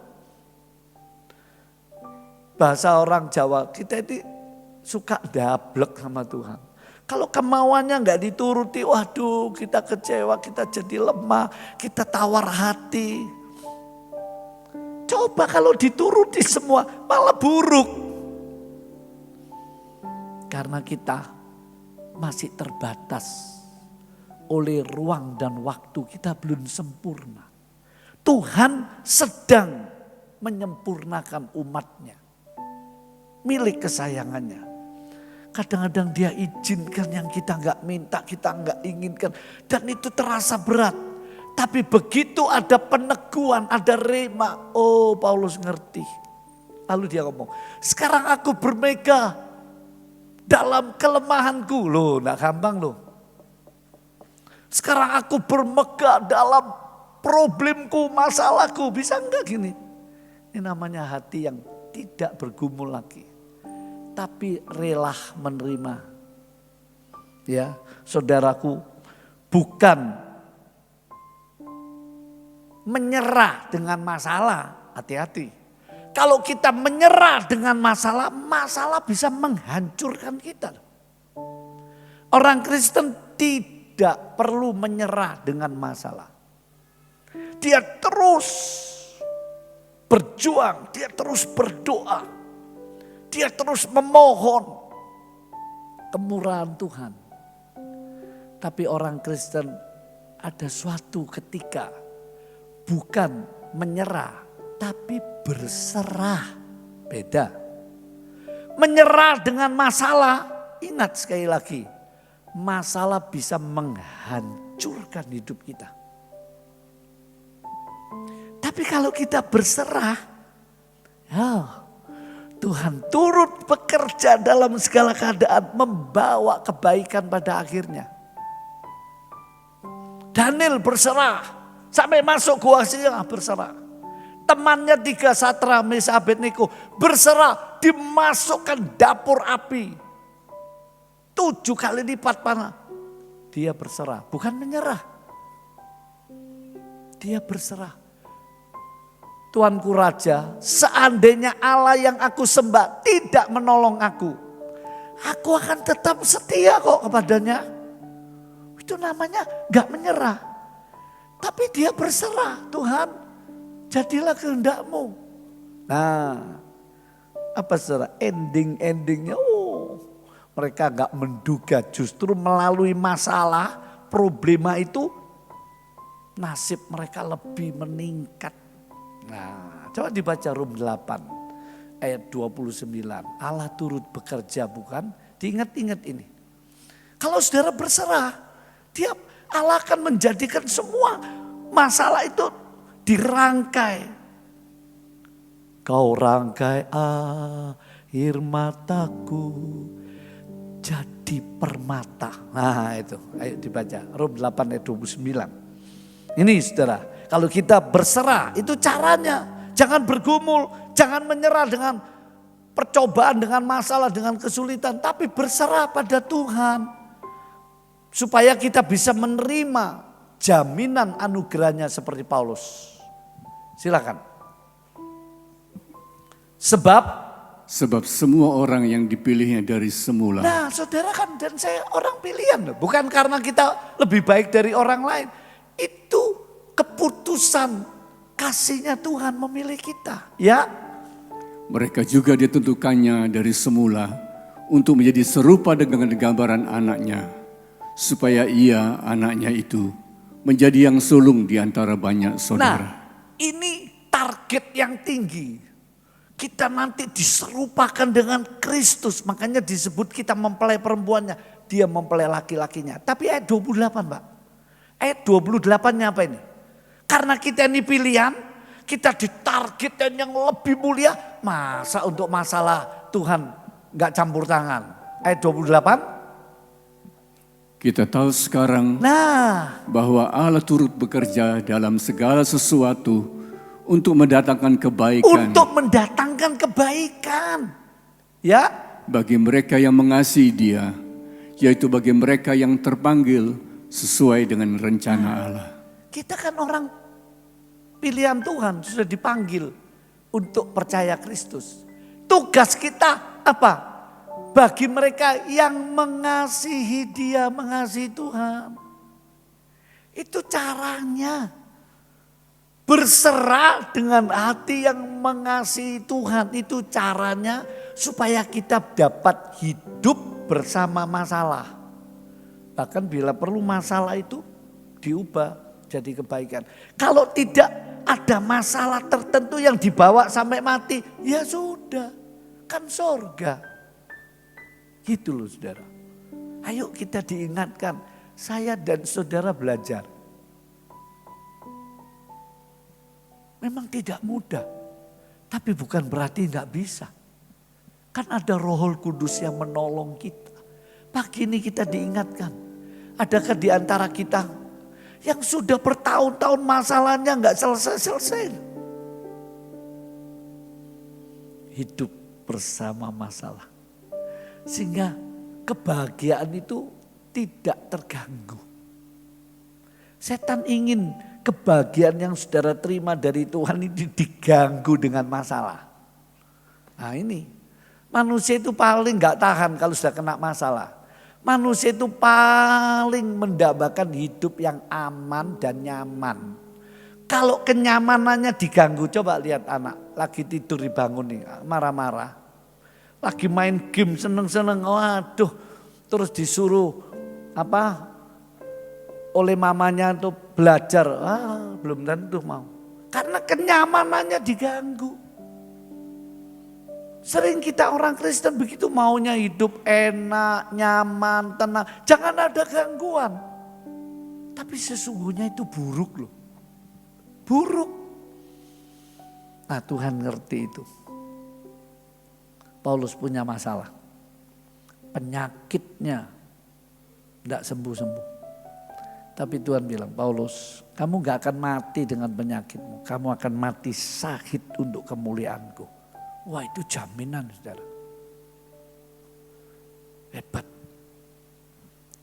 Bahasa orang Jawa, kita ini suka dablek sama Tuhan. Kalau kemauannya nggak dituruti, waduh kita kecewa, kita jadi lemah, kita tawar hati. Coba kalau dituruti semua, malah buruk. Karena kita masih terbatas oleh ruang dan waktu, kita belum sempurna. Tuhan sedang menyempurnakan umatnya, milik kesayangannya. Kadang-kadang dia izinkan yang kita nggak minta, kita nggak inginkan. Dan itu terasa berat. Tapi begitu ada peneguhan, ada rema. Oh, Paulus ngerti. Lalu dia ngomong, sekarang aku bermegah dalam kelemahanku. Loh, nggak gampang loh. Sekarang aku bermegah dalam problemku, masalahku. Bisa enggak gini? Ini namanya hati yang tidak bergumul lagi. Tapi rela menerima. Ya, saudaraku, bukan menyerah dengan masalah. Hati-hati. Kalau kita menyerah dengan masalah, masalah bisa menghancurkan kita. Orang Kristen tidak perlu menyerah dengan masalah. Dia terus berjuang, dia terus berdoa. Dia terus memohon kemurahan Tuhan. Tapi orang Kristen ada suatu ketika bukan menyerah tapi berserah. Beda. Menyerah dengan masalah, ingat sekali lagi, masalah bisa menghancurkan hidup kita. Tapi kalau kita berserah, Tuhan turut bekerja dalam segala keadaan, membawa kebaikan pada akhirnya. Daniel berserah, sampai masuk gua Sia berserah. Temannya 3 satra Mesak Abednego berserah, dimasukkan dapur api. 7 kali lipat panah. Dia berserah, bukan menyerah. Dia berserah. Tuanku Raja, seandainya Allah yang aku sembah tidak menolong aku akan tetap setia kok kepadanya. Itu namanya gak menyerah. Tapi dia berserah, Tuhan jadilah kehendakmu. Nah, apa saudara? Endingnya, mereka gak menduga justru melalui masalah, problema itu nasib mereka lebih meningkat. Nah, coba dibaca Rom 8 ayat 29. Allah turut bekerja, bukan? Diingat-ingat ini. Kalau saudara berserah, Allah akan menjadikan semua masalah itu dirangkai. Kau rangkai air mataku jadi permata. Nah itu, ayo dibaca Rom 8 ayat 29. Ini saudara, kalau kita berserah, itu caranya. Jangan bergumul, jangan menyerah dengan percobaan, dengan masalah, dengan kesulitan. Tapi berserah pada Tuhan. Supaya kita bisa menerima jaminan anugerahnya seperti Paulus. Silakan. Sebab semua orang yang dipilihnya dari semula. Nah saudara kan dan saya orang pilihan. Bukan karena kita lebih baik dari orang lain. Itu keputusan kasihnya Tuhan memilih kita. Ya. Mereka juga ditentukannya dari semula untuk menjadi serupa dengan gambaran anaknya. Supaya ia, anaknya itu, menjadi yang sulung di antara banyak saudara. Nah, ini target yang tinggi. Kita nanti diserupakan dengan Kristus. Makanya disebut kita mempelai perempuannya. Dia mempelai laki-lakinya. Tapi ayat 28 Pak. Ayat 28-nya apa ini? Karena kita ini pilihan, kita ditargetkan yang lebih mulia. Masa untuk masalah Tuhan gak campur tangan. Ayat 28. Kita tahu sekarang bahwa Allah turut bekerja dalam segala sesuatu untuk mendatangkan kebaikan Untuk mendatangkan kebaikan. Ya, bagi mereka yang mengasihi Dia, yaitu bagi mereka yang terpanggil sesuai dengan rencana Allah. kita kan orang pilihan Tuhan, sudah dipanggil untuk percaya Kristus. Tugas kita apa? Bagi mereka yang mengasihi Dia, mengasihi Tuhan. Itu caranya. Berserah dengan hati yang mengasihi Tuhan. Itu caranya supaya kita dapat hidup bersama masalah. Bahkan bila perlu masalah itu diubah jadi kebaikan. Kalau tidak ada masalah tertentu yang dibawa sampai mati, ya sudah, kan sorga. Gitu loh saudara. Ayo kita diingatkan, saya dan saudara belajar. Memang tidak mudah, tapi bukan berarti nggak bisa. Kan ada Roh Kudus yang menolong kita. Pagi ini kita diingatkan, adakah di antara kita yang sudah bertahun-tahun masalahnya nggak selesai-selesai? Hidup bersama masalah. Sehingga kebahagiaan itu tidak terganggu. Setan ingin kebahagiaan yang saudara terima dari Tuhan ini diganggu dengan masalah. Nah ini, manusia itu paling gak tahan kalau sudah kena masalah. Manusia itu paling mendambakan hidup yang aman dan nyaman. Kalau kenyamanannya diganggu, coba lihat anak lagi tidur dibangun nih, marah-marah. Lagi main game seneng-seneng, waduh, terus disuruh oleh mamanya untuk belajar, belum tentu mau. Karena kenyamanannya diganggu. Sering kita orang Kristen begitu maunya hidup enak, nyaman, tenang. Jangan ada gangguan. Tapi sesungguhnya itu buruk loh. Buruk. Nah Tuhan ngerti itu. Paulus punya masalah. Penyakitnya tidak sembuh-sembuh. Tapi Tuhan bilang, Paulus, kamu gak akan mati dengan penyakitmu. Kamu akan mati syahid untuk kemuliaanku. Wah itu jaminan saudara. Hebat.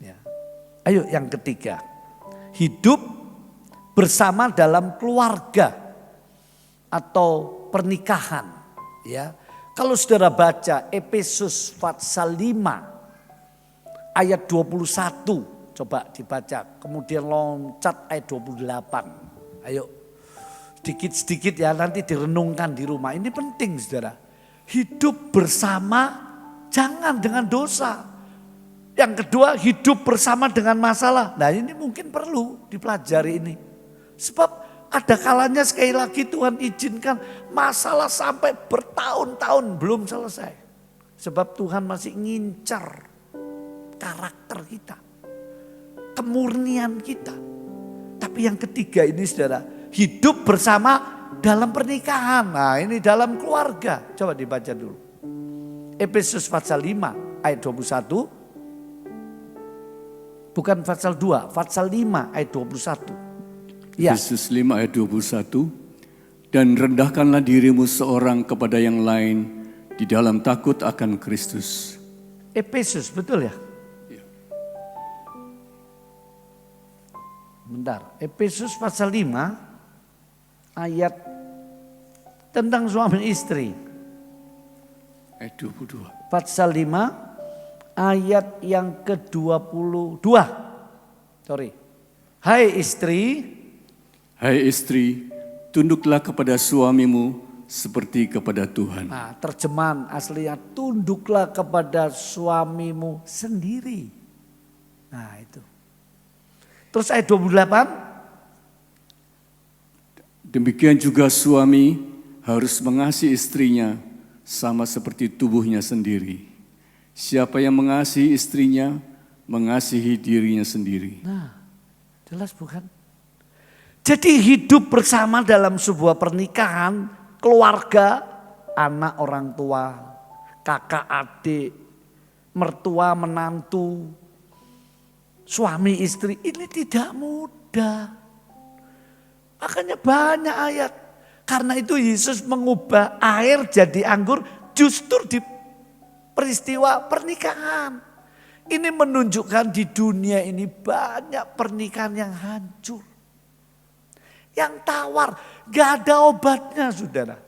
Ya. Ayo yang ketiga. Hidup bersama dalam keluarga atau pernikahan. Ya. Kalau saudara baca Efesus pasal 5 ayat 21. Coba dibaca, kemudian loncat ayat 28. Ayo, sedikit-sedikit ya nanti direnungkan di rumah. Ini penting saudara. Hidup bersama jangan dengan dosa. Yang kedua hidup bersama dengan masalah. Nah ini mungkin perlu dipelajari ini. Sebab ada kalanya sekali lagi Tuhan izinkan masalah sampai bertahun-tahun belum selesai. Sebab Tuhan masih ngincar karakter kita. Kemurnian kita. Tapi yang ketiga ini saudara, hidup bersama dalam pernikahan. Nah ini dalam keluarga. Coba dibaca dulu. Efesus pasal 5 ayat 21. Bukan pasal 2, pasal 5 ayat 21. Ya. Efesus 5 ayat 21. Dan rendahkanlah dirimu seorang kepada yang lain di dalam takut akan Kristus. Efesus betul ya? Bentar, Efesus pasal 5 ayat tentang suami istri. Ayat 22. Pasal 5 ayat yang ke-22. Sorry. Hai istri, tunduklah kepada suamimu seperti kepada Tuhan. Nah, terjemahan aslinya tunduklah kepada suamimu sendiri. Nah, itu. Terus ayat 28. Demikian juga suami harus mengasihi istrinya sama seperti tubuhnya sendiri. Siapa yang mengasihi istrinya, mengasihi dirinya sendiri. Nah, jelas bukan? Jadi hidup bersama dalam sebuah pernikahan, keluarga, anak orang tua, kakak adik, mertua menantu, suami istri, ini tidak mudah. Makanya banyak ayat. Karena itu Yesus mengubah air jadi anggur justru di peristiwa pernikahan. Ini menunjukkan di dunia ini banyak pernikahan yang hancur. Yang tawar, gak ada obatnya saudara.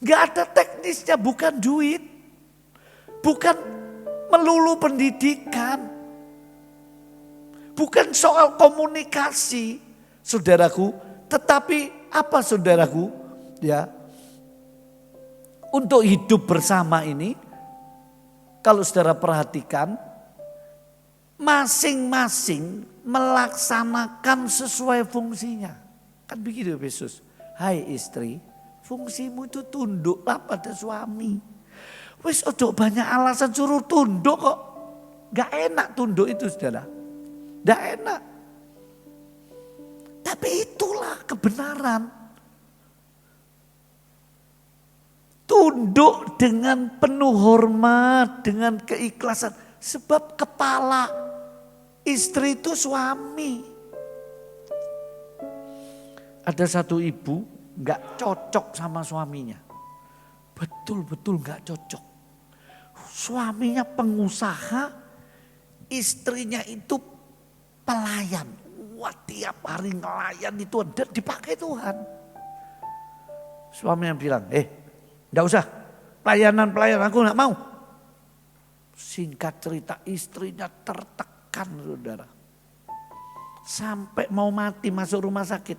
Gak ada teknisnya, bukan duit. Bukan melulu pendidikan. Bukan soal komunikasi, saudaraku. Tetapi apa saudaraku? Ya, untuk hidup bersama ini, kalau saudara perhatikan, masing-masing melaksanakan sesuai fungsinya. Kan begitu Yesus. Hai istri, fungsimu itu tunduklah pada suami. Wis ojo banyak alasan suruh tunduk kok. Gak enak tunduk itu saudara. Gak enak. Tapi itulah kebenaran. Tunduk dengan penuh hormat, dengan keikhlasan. Sebab kepala istri itu suami. Ada satu ibu gak cocok sama suaminya. Betul-betul gak cocok. Suaminya pengusaha, istrinya itu pelayan. Wah, tiap hari ngelayan itu dipakai Tuhan. Suaminya bilang, enggak usah pelayanan aku enggak mau. Singkat cerita istrinya tertekan saudara. Sampai mau mati masuk rumah sakit.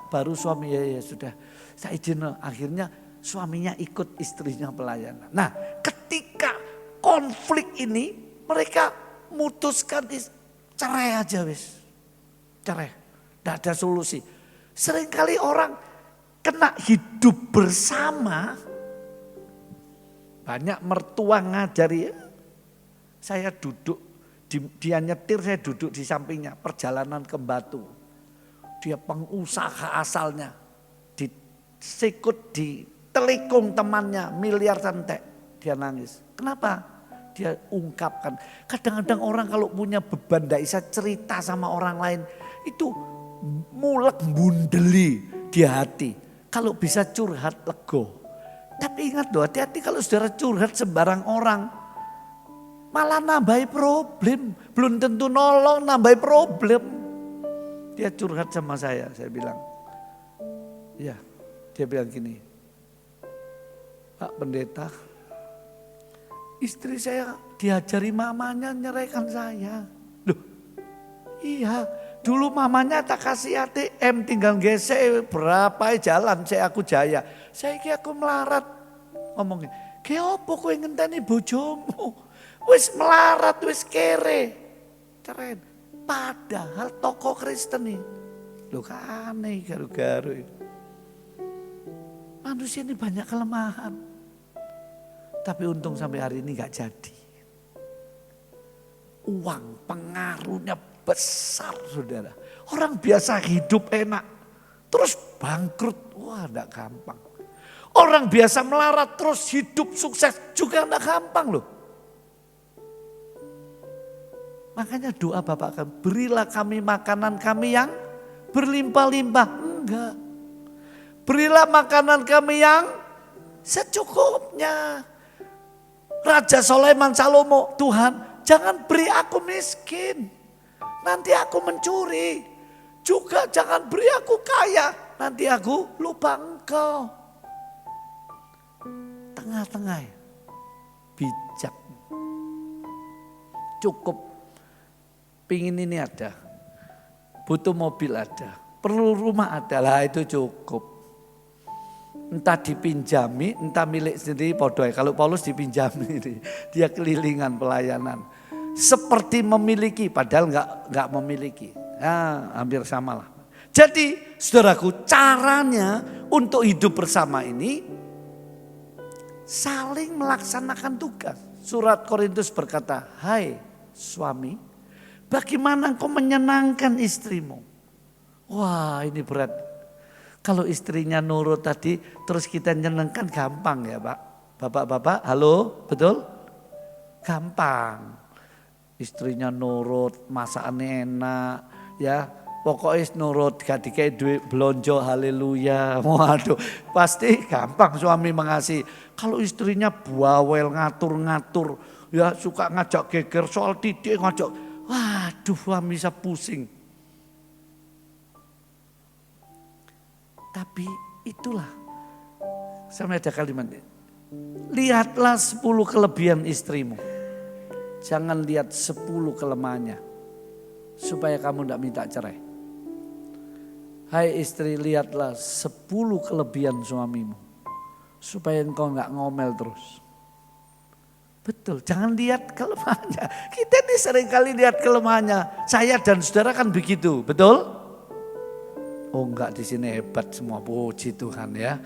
Baru suami ya sudah saya izin. Akhirnya suaminya ikut istrinya pelayanan. Nah ketika konflik ini mereka memutuskan cerai aja wis. Cerai. Tidak ada solusi. Seringkali orang kena hidup bersama. Banyak mertua ngajari. Saya duduk. Dia nyetir saya duduk di sampingnya. Perjalanan ke Batu. Dia pengusaha asalnya. Disikut di telikung temannya miliar santek. Dia nangis. Kenapa? Dia ungkapkan. Kadang-kadang orang kalau punya beban tidak bisa cerita sama orang lain. Itu mulek bundeli di hati. Kalau bisa curhat lego. Tapi ingat loh, hati-hati kalau saudara curhat sembarang orang. Malah nambahi problem. Belum tentu nolong, nambahi problem. Dia curhat sama saya bilang. Ya, dia bilang gini. Pak Pendeta, istri saya diajari mamanya nyeraikan saya. Loh, iya. Dulu mamanya tak kasih ATM tinggal gesek berapa jalan aku jaya. Saya aku melarat. Ngomongin, "Ke opo kowe ngenteni bojomu? Wis melarat, wis kere." Keren. Padahal tokoh Kristen nih. Loh aneh garu-garu. Manusia ini banyak kelemahan. Tapi untung sampai hari ini gak jadi. Uang pengaruhnya besar saudara. Orang biasa hidup enak. Terus bangkrut. Wah gak gampang. Orang biasa melarat terus hidup sukses juga gak gampang loh. Makanya doa Bapak kami. Berilah kami makanan kami yang berlimpah-limpah. Enggak. Berilah makanan kami yang secukupnya. Raja Sulaiman Salomo, Tuhan jangan beri aku miskin. Nanti aku mencuri. Juga jangan beri aku kaya. Nanti aku lupa engkau. Tengah-tengah bijak. Cukup. Pingin ini ada. Butuh mobil ada. Perlu rumah ada lah itu cukup. Entah dipinjami, entah milik sendiri podoy. Kalau Paulus dipinjami, dia kelilingan pelayanan. Seperti memiliki, padahal enggak memiliki. Ya, hampir sama lah. Jadi saudaraku, caranya untuk hidup bersama ini saling melaksanakan tugas. Surat Korintus berkata, hai suami, bagaimana engkau menyenangkan istrimu? Wah ini berat. Kalau istrinya nurut tadi terus kita nyenengkan gampang ya Pak. Bapak-bapak halo betul? Gampang. Istrinya nurut, masakannya enak ya. pokoknya nurut, gak dikei duit belonjo, haleluya. Waduh, pasti gampang suami mengasihi. Kalau istrinya bawel, ngatur-ngatur, ya suka ngajak geger soal titik, ngajak, waduh suami bisa pusing. Tapi itulah, sama ada kalimat, lihatlah 10 kelebihan istrimu. Jangan lihat 10 kelemahannya, supaya kamu tidak minta cerai. Hai istri, lihatlah 10 kelebihan suamimu, supaya engkau nggak ngomel terus. Betul, jangan lihat kelemahannya. Kita ini seringkali lihat kelemahannya. Saya dan saudara kan begitu, betul? Oh enggak, di sini hebat semua, puji Tuhan ya.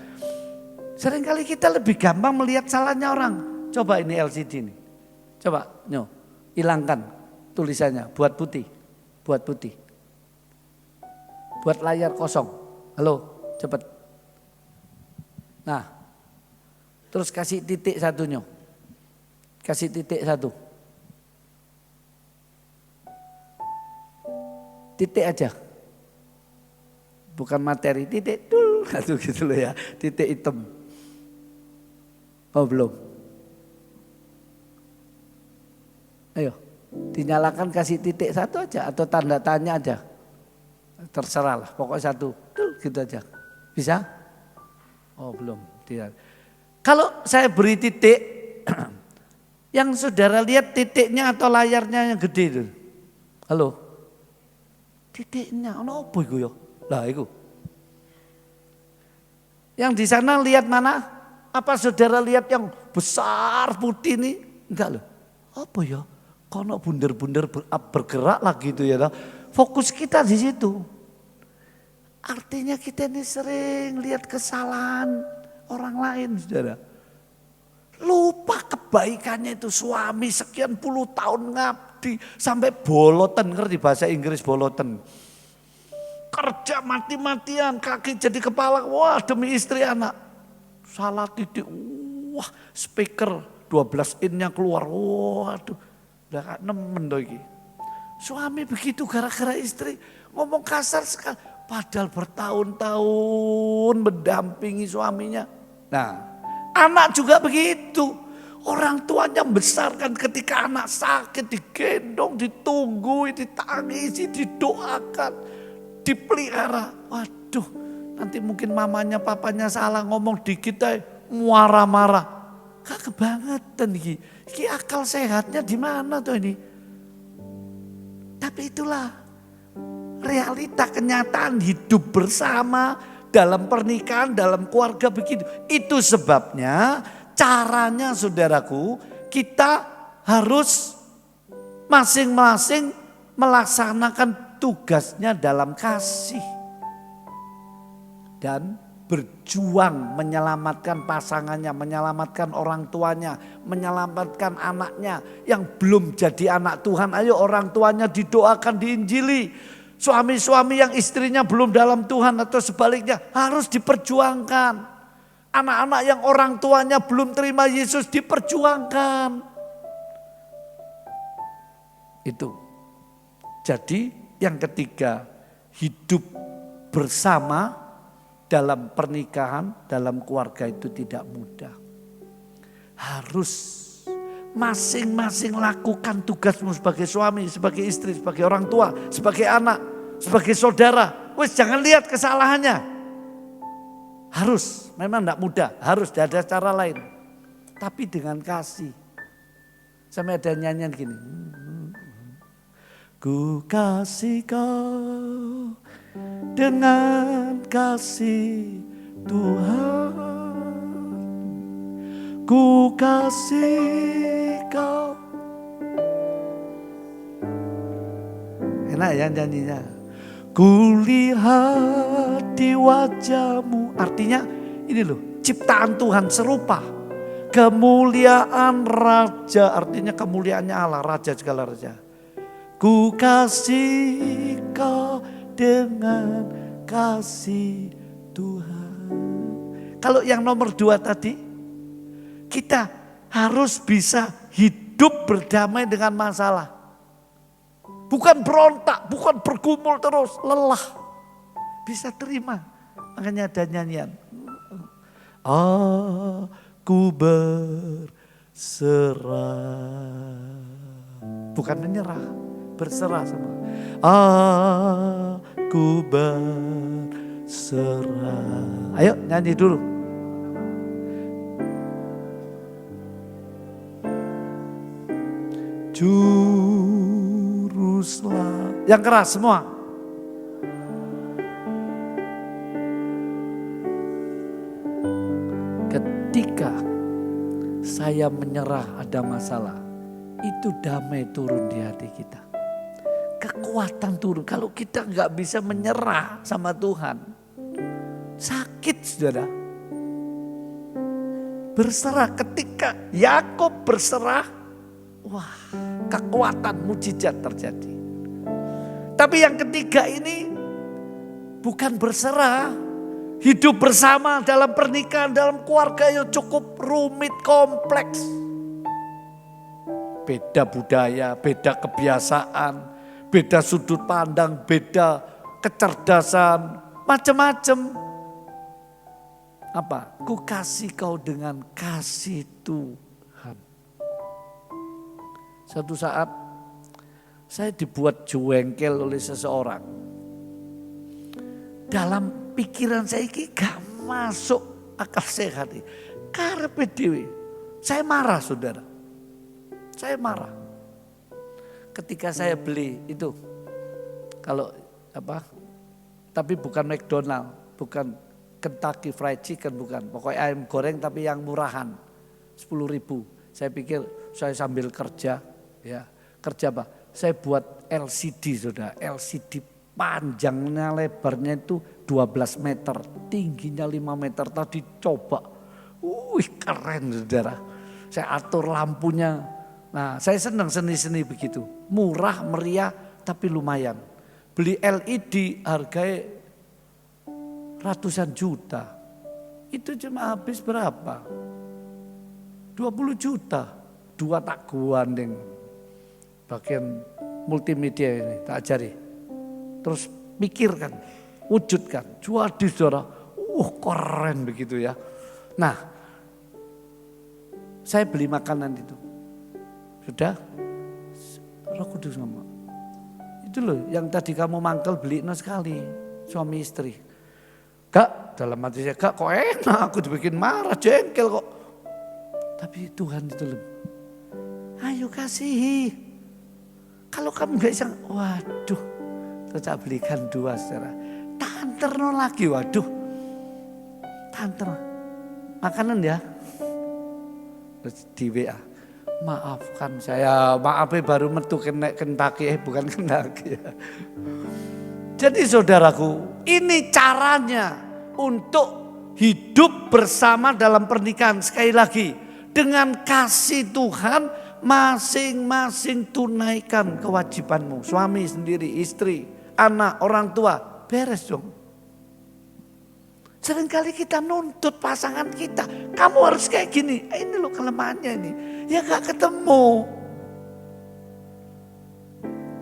Seringkali kita lebih gampang melihat salahnya orang. Coba ini LCD ini. Coba, hilangkan tulisannya, buat putih. Buat putih. Buat layar kosong. Halo, cepat. Nah, terus kasih titik satunya. Kasih titik satu. Titik aja. Bukan materi, titik dul. Gitu loh ya, titik hitam. Oh belum. Ayo, dinyalakan kasih titik satu aja atau tanda tanya aja. Terserah lah, pokoknya satu. Gitu aja. Bisa? Oh belum. Tidak. Kalau saya beri titik, yang saudara lihat titiknya atau layarnya yang gede itu. Halo? Titiknya, apa itu ya? Lah itu. Yang di sana lihat mana? Apa saudara lihat yang besar putih ini? Enggak loh. Apa ya? Kono bunder-bunder bergerak lagi itu ya. Fokus kita di situ. Artinya kita ini sering lihat kesalahan orang lain, saudara. Lupa kebaikannya itu, suami sekian puluh tahun ngabdi sampai boloten, ngerti bahasa Inggris boloten. Kerja mati-matian, kaki jadi kepala, wah demi istri anak. Salah titik, wah speaker 12 innya keluar, waduh. Udah nemen doi. Suami begitu gara-gara istri ngomong kasar sekali. Padahal bertahun-tahun mendampingi suaminya. Nah, anak juga begitu. Orang tuanya membesarkan ketika anak sakit, digendong, ditunggu, ditangisi, didoakan, dipelihara. Waduh, nanti mungkin mamanya, papanya salah ngomong dikit aja, marah-marah. Gak kebangetan iki. Iki akal sehatnya di mana tuh ini? Tapi itulah realita kenyataan hidup bersama dalam pernikahan, dalam keluarga begitu. Itu sebabnya caranya saudaraku, kita harus masing-masing melaksanakan tugasnya dalam kasih. Dan berjuang menyelamatkan pasangannya, menyelamatkan orang tuanya, menyelamatkan anaknya yang belum jadi anak Tuhan. Ayo orang tuanya didoakan, diinjili. Suami-suami yang istrinya belum dalam Tuhan atau sebaliknya harus diperjuangkan. Anak-anak yang orang tuanya belum terima Yesus diperjuangkan. Itu. Jadi yang ketiga, hidup bersama dalam pernikahan, dalam keluarga itu tidak mudah. Harus masing-masing lakukan tugasmu sebagai suami, sebagai istri, sebagai orang tua, sebagai anak, sebagai saudara. Wes jangan lihat kesalahannya. Harus, memang tidak mudah, harus ada cara lain. Tapi dengan kasih. Sampai ada nyanyian gini. Ku kasih kau dengan kasih Tuhan, ku kasih kau. Enak ya nyanyinya. Ku lihat di wajahmu. Artinya ini loh, ciptaan Tuhan serupa. Kemuliaan Raja, artinya kemuliaannya Allah, Raja segala Raja. Ku kasih kau dengan kasih Tuhan. Kalau yang nomor 2 tadi, kita harus bisa hidup berdamai dengan masalah. Bukan berontak, bukan bergumul terus, lelah. Bisa terima. Makanya ada nyanyian. Aku berserah. Bukan menyerah, berserah sama. Aku berserah. Ayo nyanyi dulu. Juru selamat. Yang keras semua. Ketika saya menyerah ada masalah, itu damai turun di hati kita. Kekuatan turun. Kalau kita nggak bisa menyerah sama Tuhan, sakit saudara. Berserah, ketika Yakub berserah, wah, kekuatan mujizat terjadi. Tapi yang ketiga ini bukan berserah. Hidup bersama dalam pernikahan, dalam keluarga yang cukup rumit, kompleks. Beda budaya, beda kebiasaan, beda sudut pandang, beda kecerdasan, macam-macam. Apa? Ku kasih kau dengan kasih Tuhan. Suatu saat saya dibuat jengkel oleh seseorang. Dalam pikiran saya ini gak masuk akal sehat. Karepe dhewe. Saya marah saudara. Saya marah. Ketika saya beli itu. Kalau apa. Tapi bukan McDonald. Bukan Kentucky Fried Chicken. Bukan. Pokoknya ayam goreng tapi yang murahan. 10.000. Saya pikir saya sambil kerja. Ya, kerja apa? Saya buat LCD saudara. LCD panjangnya lebarnya itu 12 meter, tingginya 5 meter. Tadi coba, keren saudara. Saya atur lampunya. Nah, saya senang seni-seni begitu. Murah, meriah, tapi lumayan. Beli LED harganya ratusan juta. Itu cuma habis berapa? 20 juta. 2 tak gandeng. Bagian multimedia ini, tak ajari. Terus pikirkan, wujudkan, jual di saudara. Keren begitu ya. Nah, saya beli makanan itu. Sudah, Roh Kudus ngomong. Itu loh yang tadi kamu mangkel beliin sekali, suami istri. Kak, dalam hati saya, kak kok enak, aku dibikin marah, jengkel kok. Tapi Tuhan itu loh, ayo kasihi. Kalau kamu gak bisa, waduh. Saya belikan 2 saudara. Tanterno lagi, waduh. Tanter. Makanan ya. Terus di WA. Maafkan saya, maafnya baru metu kena Kentucky, bukan Kentucky ya. Jadi saudaraku, ini caranya untuk hidup bersama dalam pernikahan. Sekali lagi, dengan kasih Tuhan masing-masing tunaikan kewajibanmu. Suami sendiri, istri, anak, orang tua, beres dong. Seringkali kita nuntut pasangan kita, kamu harus kayak gini. Ini loh kelemahannya ini. Ya gak ketemu.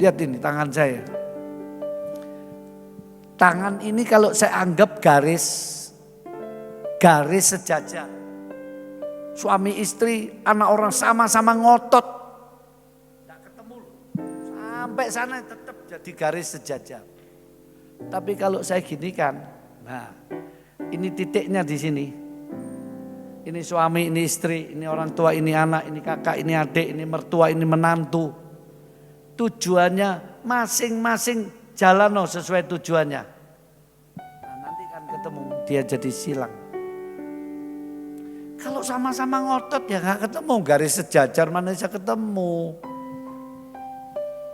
Lihat ini tangan saya. Tangan ini kalau saya anggap garis sejajar. Suami istri, anak orang sama-sama ngotot. Gak ketemu loh. Sampai sana tetap jadi garis sejajar. Tapi kalau saya gini kan, nah ini titiknya di sini. Ini suami, ini istri, ini orang tua, ini anak, ini kakak, ini adik, ini mertua, ini menantu. Tujuannya masing-masing jalan sesuai tujuannya. Nah, nanti kan ketemu, dia jadi silang. Kalau sama-sama ngotot ya gak ketemu, garis sejajar mana bisa ketemu.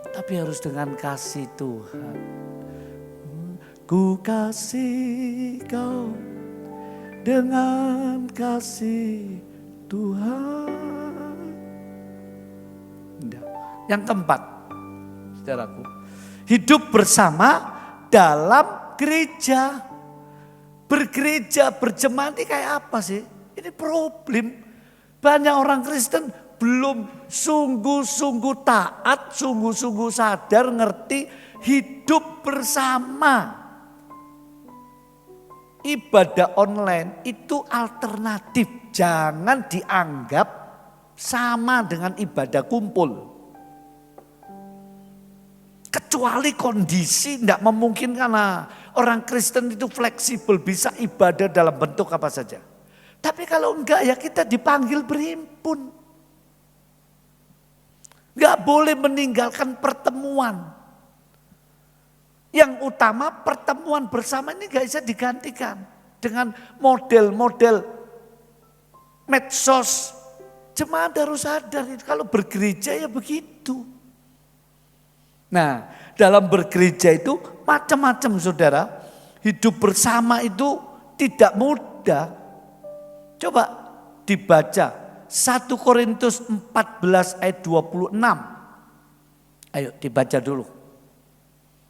Tapi harus dengan kasih Tuhan. Ku kasih kau dengan kasih Tuhan. Yang keempat, saudaraku, hidup bersama dalam gereja. Bergereja, berjemaat ini kayak apa sih? Ini problem. Banyak orang Kristen belum sungguh-sungguh taat, sungguh-sungguh sadar, ngerti hidup bersama. Ibadah online itu alternatif, jangan dianggap sama dengan ibadah kumpul. Kecuali kondisi tidak memungkinkan. Orang Kristen itu fleksibel, bisa ibadah dalam bentuk apa saja. Tapi kalau enggak ya kita dipanggil berhimpun. Enggak boleh meninggalkan pertemuan. Yang utama pertemuan bersama ini enggak bisa digantikan dengan model-model medsos. Jemaat harus sadar kalau bergereja ya begitu. Nah, dalam bergereja itu macam-macam saudara. Hidup bersama itu tidak mudah. Coba dibaca 1 Korintus 14 ayat 26. Ayo dibaca dulu.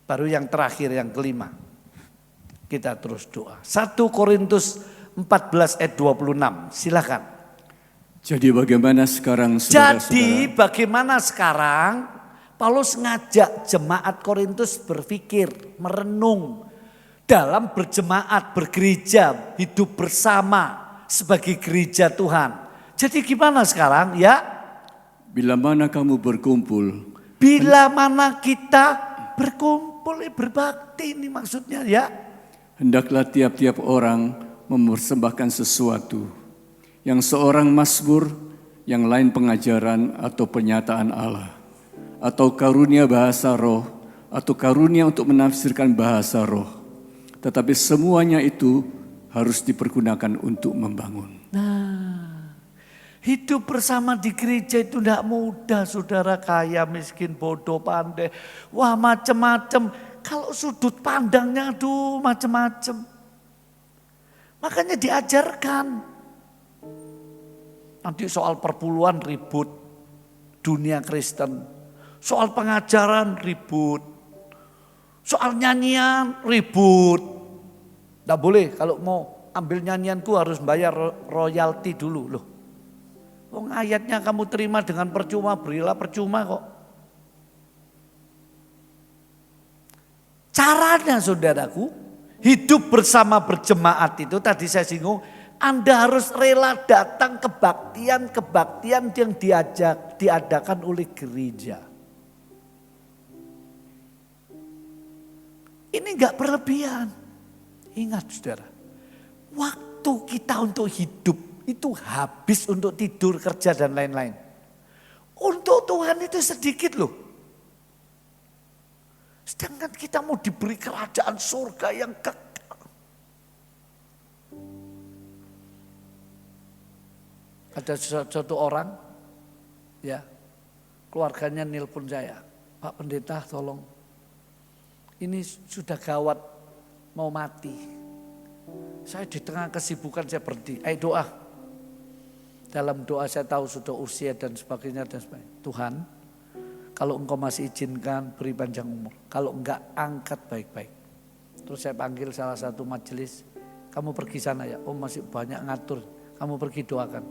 Baru yang terakhir, yang kelima. Kita terus doa. 1 Korintus 14 ayat 26. Silakan. Jadi bagaimana sekarang saudara-saudara? Jadi bagaimana sekarang Paulus ngajak jemaat Korintus berpikir, merenung dalam berjemaat, bergereja, hidup bersama sebagai gereja Tuhan. Jadi gimana sekarang ya? Bila mana kamu berkumpul. Bila mana kita berkumpul, berbakti ini maksudnya ya. Hendaklah tiap-tiap orang mempersembahkan sesuatu. Yang seorang mazmur, yang lain pengajaran atau penyataan Allah. Atau karunia bahasa roh, atau karunia untuk menafsirkan bahasa roh. Tetapi semuanya itu harus dipergunakan untuk membangun. Nah, hidup bersama di gereja itu tidak mudah, saudara, kaya, miskin, bodoh, pandai. Wah, macam-macam. Kalau sudut pandangnya aduh macam-macam. Makanya diajarkan. Nanti soal perpuluhan ribut, dunia Kristen. Soal pengajaran ribut. Soal nyanyian ribut. Tidak boleh, kalau mau ambil nyanyianku harus bayar royalti dulu loh. Wong ayatnya kamu terima dengan percuma, berilah percuma kok. Caranya saudaraku, hidup bersama berjemaat itu tadi saya singgung, Anda harus rela datang kebaktian-kebaktian yang diadakan oleh gereja. Ini enggak berlebihan. Ingat saudara, waktu kita untuk hidup itu habis untuk tidur, kerja dan lain-lain. Untuk Tuhan itu sedikit loh. Sedangkan kita mau diberi kerajaan surga yang kekal. Ada suatu orang, ya, keluarganya nelpon saya, Pak Pendeta tolong, ini sudah gawat. Mau mati. Saya di tengah kesibukan saya berhenti. Ayo doa. Dalam doa saya tahu sudah usia dan sebagainya dan sebagainya. Tuhan, kalau engkau masih izinkan beri panjang umur. Kalau enggak angkat baik-baik. Terus saya panggil salah satu majelis. Kamu pergi sana ya. Oh masih banyak ngatur. Kamu pergi doakan.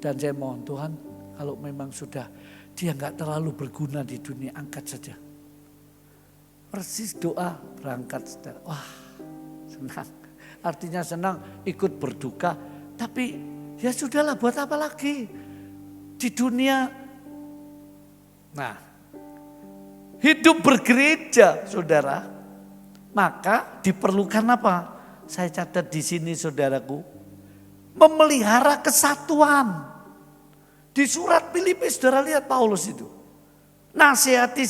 Dan saya mohon Tuhan, kalau memang sudah dia enggak terlalu berguna di dunia, angkat saja. Persis doa berangkat saudara. Wah senang. Artinya senang ikut berduka. Tapi ya sudahlah buat apa lagi. Di dunia. Nah hidup bergereja saudara. Maka diperlukan apa? Saya catat di sini saudaraku. Memelihara kesatuan. Di surat Filipi saudara lihat Paulus itu. Nasihati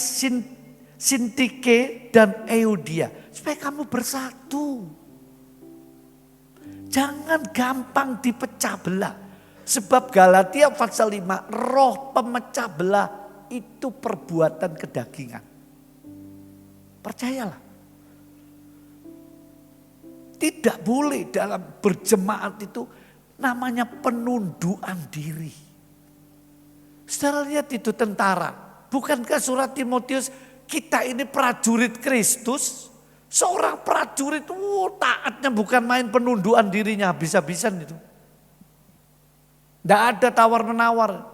Sintike dan Euodia. Supaya kamu bersatu. Jangan gampang dipecah belah. Sebab Galatia pasal 5. Roh pemecah belah itu perbuatan kedagingan. Percayalah. Tidak boleh dalam berjemaat itu namanya penundukan diri. Saudara lihat itu tentara. Bukankah surat Timotius kita ini prajurit Kristus, seorang prajurit, taatnya bukan main penundukan dirinya habis-habisan itu. Tidak ada tawar-menawar.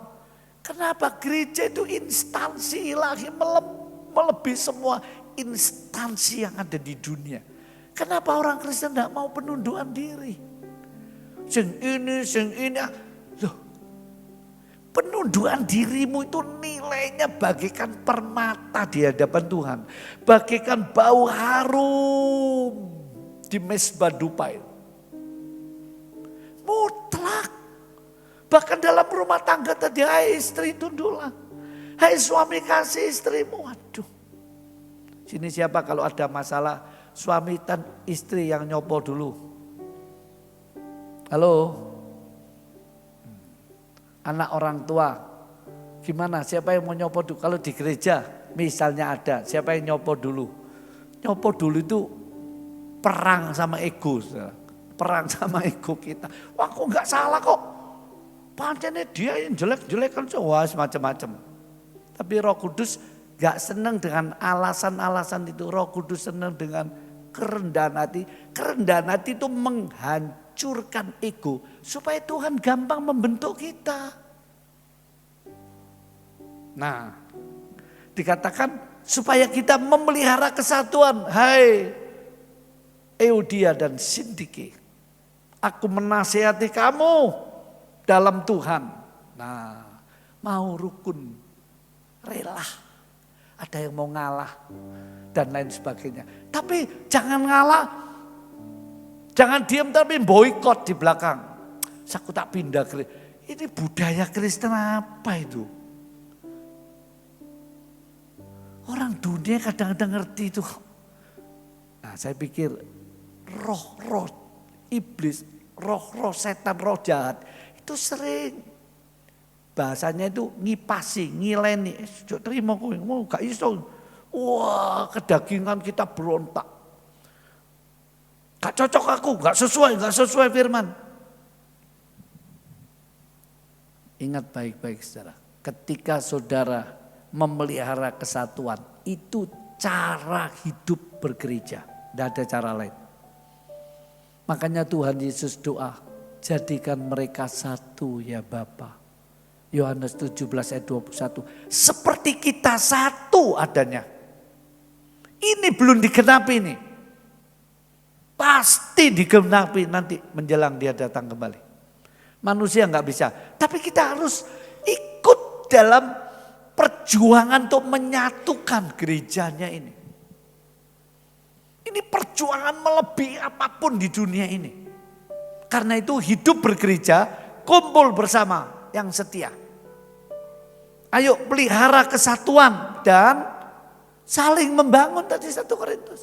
Kenapa gereja itu instansi ilahi melebihi semua instansi yang ada di dunia. Kenapa orang Kristen tidak mau penundukan diri? Sing ini. Loh, penundukan dirimu itu nilainya bagaikan permata di hadapan Tuhan. Bagaikan bau harum di mesbah dupa. Mutlak. Bahkan dalam rumah tangga tadi, hai istri tunduklah. Hai suami kasih istrimu. Waduh. Sini siapa kalau ada masalah suami dan istri yang nyopo dulu? Halo? Anak orang tua. Gimana? Siapa yang mau nyopo dulu? Kalau di gereja misalnya ada. Siapa yang nyopo dulu? Nyopo dulu itu perang sama ego. Perang sama ego kita. Wah kok gak salah kok. Pancene dia yang jelek-jelek kan wah semacam-macam. Tapi Roh Kudus gak senang dengan alasan-alasan itu. Roh Kudus senang dengan kerendahan hati. Kerendahan hati itu menghancurkan ego. Supaya Tuhan gampang membentuk kita. Nah, dikatakan supaya kita memelihara kesatuan. Hai Eudia dan Sintike. Aku menasihati kamu dalam Tuhan. Nah, mau rukun, rela. Ada yang mau ngalah dan lain sebagainya. Tapi jangan ngalah. Jangan diam tapi boikot di belakang. Aku tak pindah. Ini budaya Kristen apa itu? Orang dunia kadang-kadang ngerti itu. Nah, saya pikir roh-roh iblis, roh-roh setan, roh jahat itu sering bahasanya itu ngipasi, ngileni. Terima kowe, mau gak iso. Wah, kedagingan kita berontak. Gak cocok aku, gak sesuai firman. Ingat baik-baik saudara, ketika saudara memelihara kesatuan, itu cara hidup bergereja. Tidak ada cara lain. Makanya Tuhan Yesus doa, jadikan mereka satu ya Bapa. Yohanes 17 ayat 21. Seperti kita satu adanya. Ini belum digenapi nih. Pasti digenapi nanti menjelang dia datang kembali. Manusia nggak bisa. Tapi kita harus ikut dalam perjuangan untuk menyatukan gerejanya ini. Ini perjuangan melebihi apapun di dunia ini. Karena itu hidup bergereja, kumpul bersama yang setia. Ayo pelihara kesatuan dan saling membangun tadi 1 Korintus.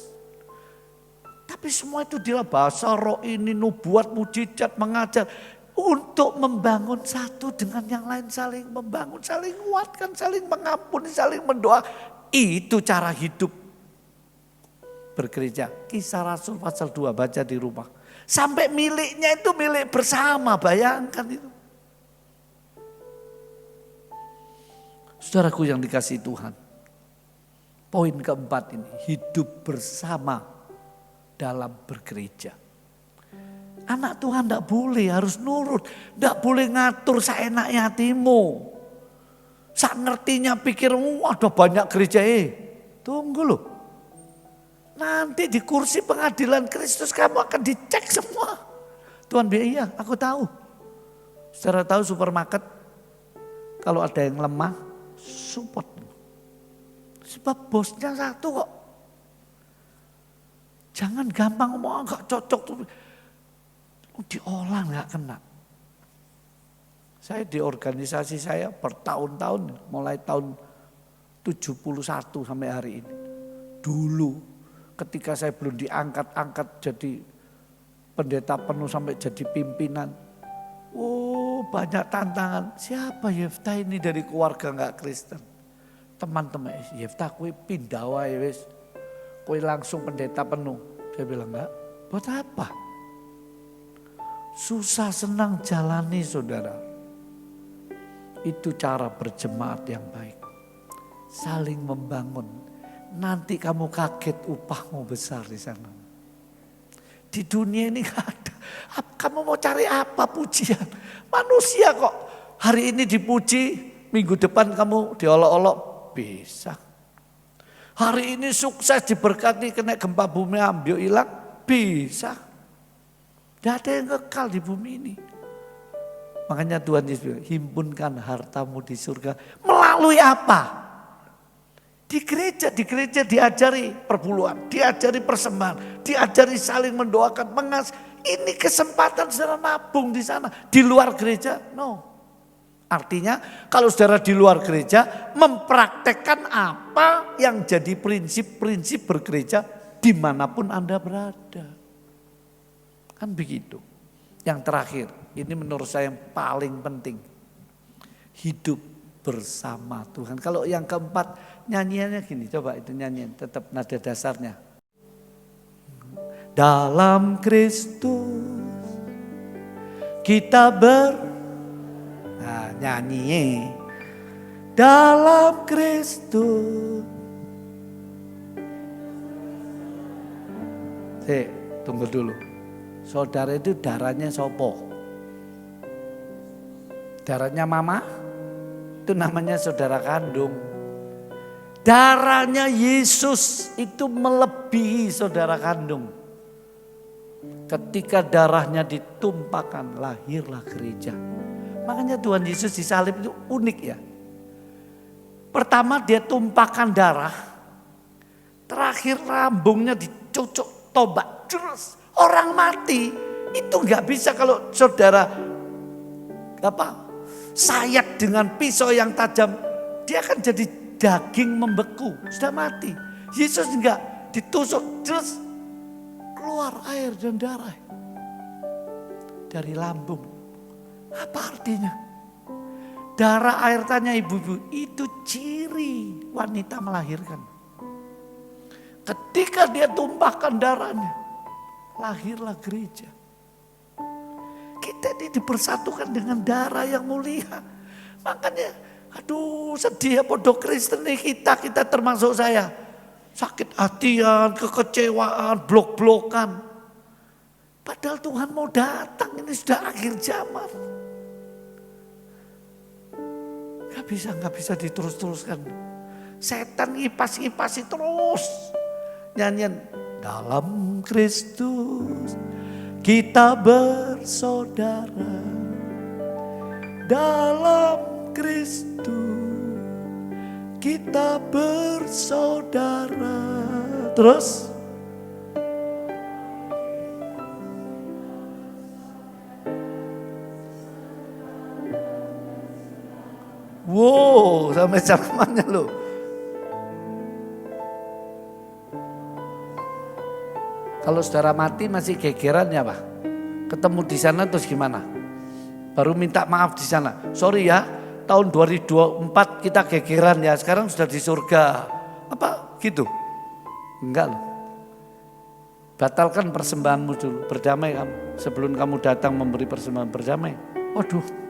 Tapi semua itu dia bahasa roh ini, nubuat, mujizat, mengajar. Untuk membangun satu dengan yang lain, saling membangun, saling menguatkan, saling mengampuni, saling mendoa. Itu cara hidup bergereja. Kisah Rasul pasal 2 baca di rumah. Sampai miliknya itu milik bersama, bayangkan itu. Saudaraku yang dikasihi Tuhan. Poin keempat ini, hidup bersama dalam bergereja. Anak Tuhan tidak boleh, harus nurut. Tidak boleh ngatur seenaknya hatimu. Sak ngertinya pikir, ada banyak gereja. Tunggu loh. Nanti di kursi pengadilan Kristus kamu akan dicek semua. Tuhan bilang, iya aku tahu. Saudara tahu supermarket, kalau ada yang lemah, support. Sebab bosnya satu kok. Jangan gampang ngomong, gak cocok tuh. Diolah gak kena. Saya di organisasi saya bertahun-tahun, mulai tahun 71 sampai hari ini. Dulu ketika saya belum diangkat-angkat jadi pendeta penuh sampai jadi pimpinan. Oh banyak tantangan. Siapa Yefta ini dari keluarga gak Kristen? Teman-teman, Yefta kue pindah wae wis. Kue langsung pendeta penuh. Saya bilang enggak, buat apa? Susah senang jalani saudara. Itu cara berjemaat yang baik. Saling membangun. Nanti kamu kaget upahmu besar di sana. Di dunia ini gak ada. Kamu mau cari apa pujian? Manusia kok hari ini dipuji, Minggu depan kamu diolok-olok, bisa. Hari ini sukses diberkati kena gempa bumi ambil hilang, bisa. Tidak ada yang kekal di bumi ini. Makanya Tuhan Yesus bilang, himpunkan hartamu di surga. Melalui apa? Di gereja diajari perpuluhan, diajari persembahan, diajari saling mendoakan, ini kesempatan saudara nabung di sana. Di luar gereja, no. Artinya kalau saudara di luar gereja mempraktekkan apa yang jadi prinsip-prinsip bergereja dimanapun Anda berada. Kan begitu. Yang terakhir, ini menurut saya yang paling penting. Hidup bersama Tuhan. Kalau yang keempat nyanyiannya gini, coba itu nyanyian tetap nada dasarnya. Dalam Kristus kita nyanyi. Dalam Kristus. Tunggu dulu. Saudara itu darahnya sopo? Darahnya mama? Itu namanya saudara kandung. Darahnya Yesus itu melebihi saudara kandung. Ketika darahnya ditumpahkan, lahirlah gereja. Makanya Tuhan Yesus disalib itu unik ya. Pertama dia tumpahkan darah. Terakhir lambungnya dicocok tobat. Terus orang mati itu nggak bisa kalau saudara sayat dengan pisau yang tajam. Dia akan jadi daging membeku, sudah mati. Yesus enggak, ditusuk terus keluar air dan darah dari lambung. Apa artinya? Darah air, tanya ibu-ibu, itu ciri wanita melahirkan. Ketika dia tumpahkan darahnya, lahirlah gereja. Kita ini dipersatukan dengan darah yang mulia. Makanya aduh sedih ya bodoh Kristen nih kita termasuk saya. Sakit hatian, kekecewaan, blok-blokan. Padahal Tuhan mau datang, ini sudah akhir zaman. Gak bisa diterus-teruskan. Setan ngipasi terus. Nyanyian dalam Kristus kita bersaudara. Dalam Kristus kita bersaudara. Terus wow, sampai cakapannya loh. Kalau saudara mati masih gegeran ya Pak? Ketemu di sana terus gimana? Baru minta maaf di sana. Sorry ya, tahun 2024 kita gegeran ya, sekarang sudah di surga. Apa gitu? Enggak loh. Batalkan persembahanmu dulu, berdamai kamu. Sebelum kamu datang memberi persembahan, berdamai. Waduh.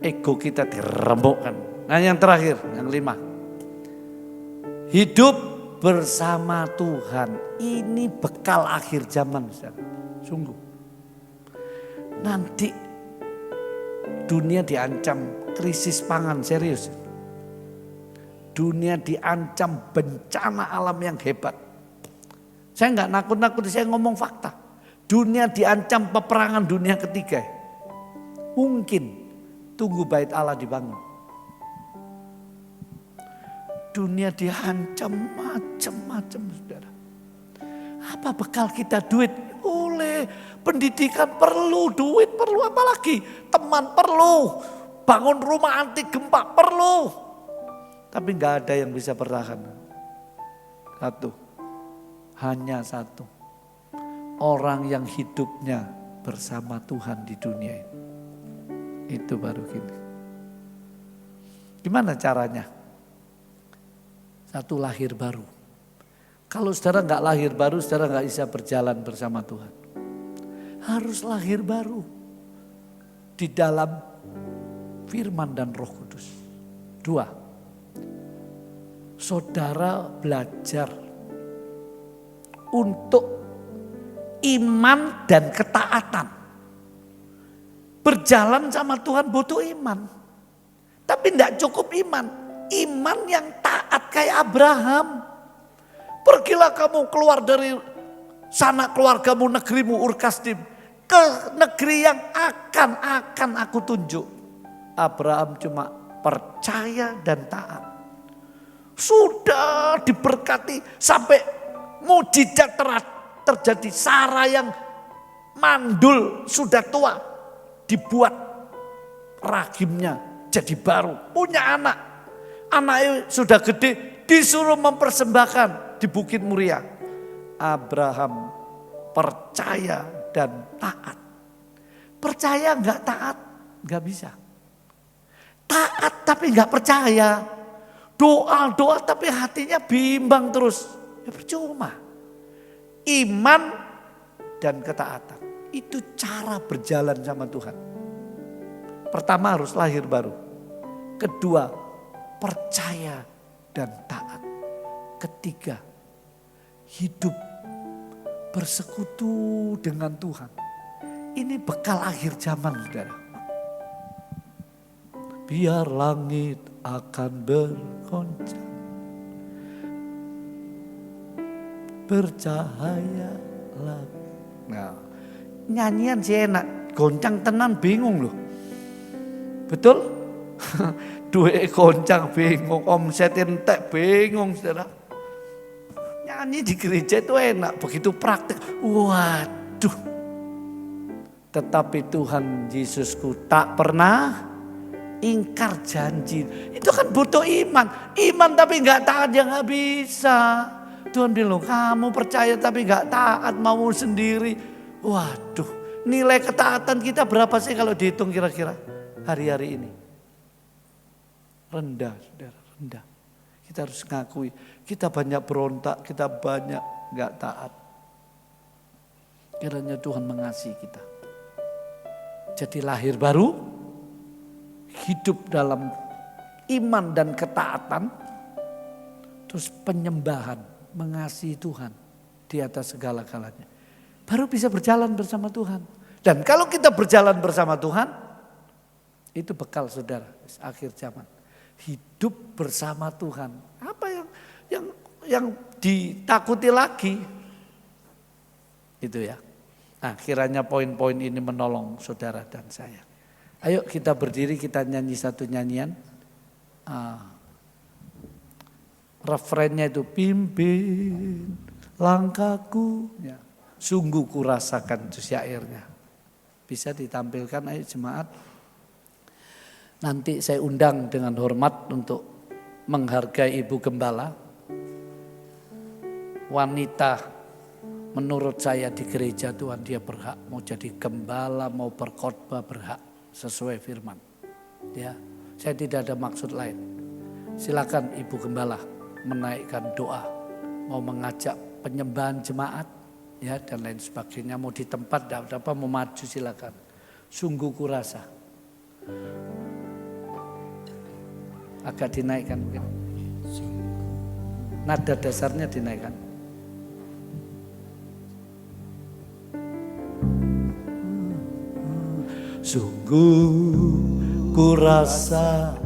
Ego kita dirembukkan. Nah yang terakhir, yang 5. Hidup bersama Tuhan. Ini bekal akhir zaman. Sungguh. Nanti dunia diancam krisis pangan, serius. Dunia diancam bencana alam yang hebat. Saya enggak nakut-nakut, saya ngomong fakta. Dunia diancam peperangan dunia ketiga. Mungkin tunggu bait Allah dibangun. Dunia diancam macam-macam saudara. Apa bekal kita? Duit boleh, pendidikan perlu, duit perlu, apalagi teman perlu, bangun rumah anti gempa perlu. Tapi gak ada yang bisa bertahan. Hanya satu. Orang yang hidupnya bersama Tuhan di dunia ini. Itu baru gini. Gimana caranya? Satu, lahir baru. Kalau saudara gak lahir baru, saudara gak bisa berjalan bersama Tuhan. Harus lahir baru. Di dalam firman dan Roh Kudus. 2. Saudara belajar untuk iman dan ketaatan. Berjalan sama Tuhan butuh iman. Tapi tidak cukup iman. Iman yang taat kayak Abraham. Pergilah kamu keluar dari sana keluargamu, negerimu, Ur Kasdim. Ke negeri yang akan aku tunjuk. Abraham cuma percaya dan taat. Sudah diberkati sampai mujizat terjadi. Sarah yang mandul sudah tua. Dibuat rahimnya jadi baru. Punya anak. Anaknya sudah gede. Disuruh mempersembahkan di Bukit Muria. Abraham percaya dan taat. Percaya enggak taat, enggak bisa. Taat tapi enggak percaya. Doa tapi hatinya bimbang terus. Ya percuma. Iman dan ketaatan. Itu cara berjalan sama Tuhan. Pertama harus lahir baru. Kedua, percaya dan taat. Ketiga, hidup bersekutu dengan Tuhan. Ini bekal akhir zaman, saudara. Biar langit akan bergoncang, bercahayalah. Nah, nyanyian sih enak, goncang tenan bingung loh. Betul? Duit goncang bingung, omset entek bingung, saudara. Nyanyi di gereja itu enak, begitu praktik. Waduh. Tetapi Tuhan Yesusku tak pernah ingkar janji. Itu kan butuh iman. Iman tapi gak taat ya gak bisa. Tuhan bilang kamu percaya tapi gak taat, mau sendiri. Waduh, nilai ketaatan kita berapa sih kalau dihitung kira-kira hari-hari ini? Rendah, saudara, rendah. Kita harus ngakui, kita banyak berontak, kita banyak gak taat. Kiranya Tuhan mengasihi kita. Jadi lahir baru, hidup dalam iman dan ketaatan, terus penyembahan, mengasihi Tuhan di atas segala-galanya. Baru bisa berjalan bersama Tuhan. Dan kalau kita berjalan bersama Tuhan, itu bekal saudara akhir zaman. Hidup bersama Tuhan. Apa yang ditakuti lagi? Itu ya. Nah, kiranya poin-poin ini menolong saudara dan saya. Ayo kita berdiri, kita nyanyi satu nyanyian. Refrennya itu pimpin langkahku. Ya. Sungguh ku rasakan itu syairnya. Bisa ditampilkan ayo jemaat. Nanti saya undang dengan hormat untuk menghargai Ibu Gembala. Wanita menurut saya di gereja Tuhan dia berhak mau jadi gembala, mau berkhotbah berhak sesuai firman. Ya, saya tidak ada maksud lain. Silakan Ibu Gembala menaikkan doa, mau mengajak penyembahan jemaat, ya dan lain sebagainya. Mau di tempat, apa mau maju silakan. Sungguh kurasa. Agak dinaikkan mungkin. Nada dasarnya dinaikkan. Sungguh kurasa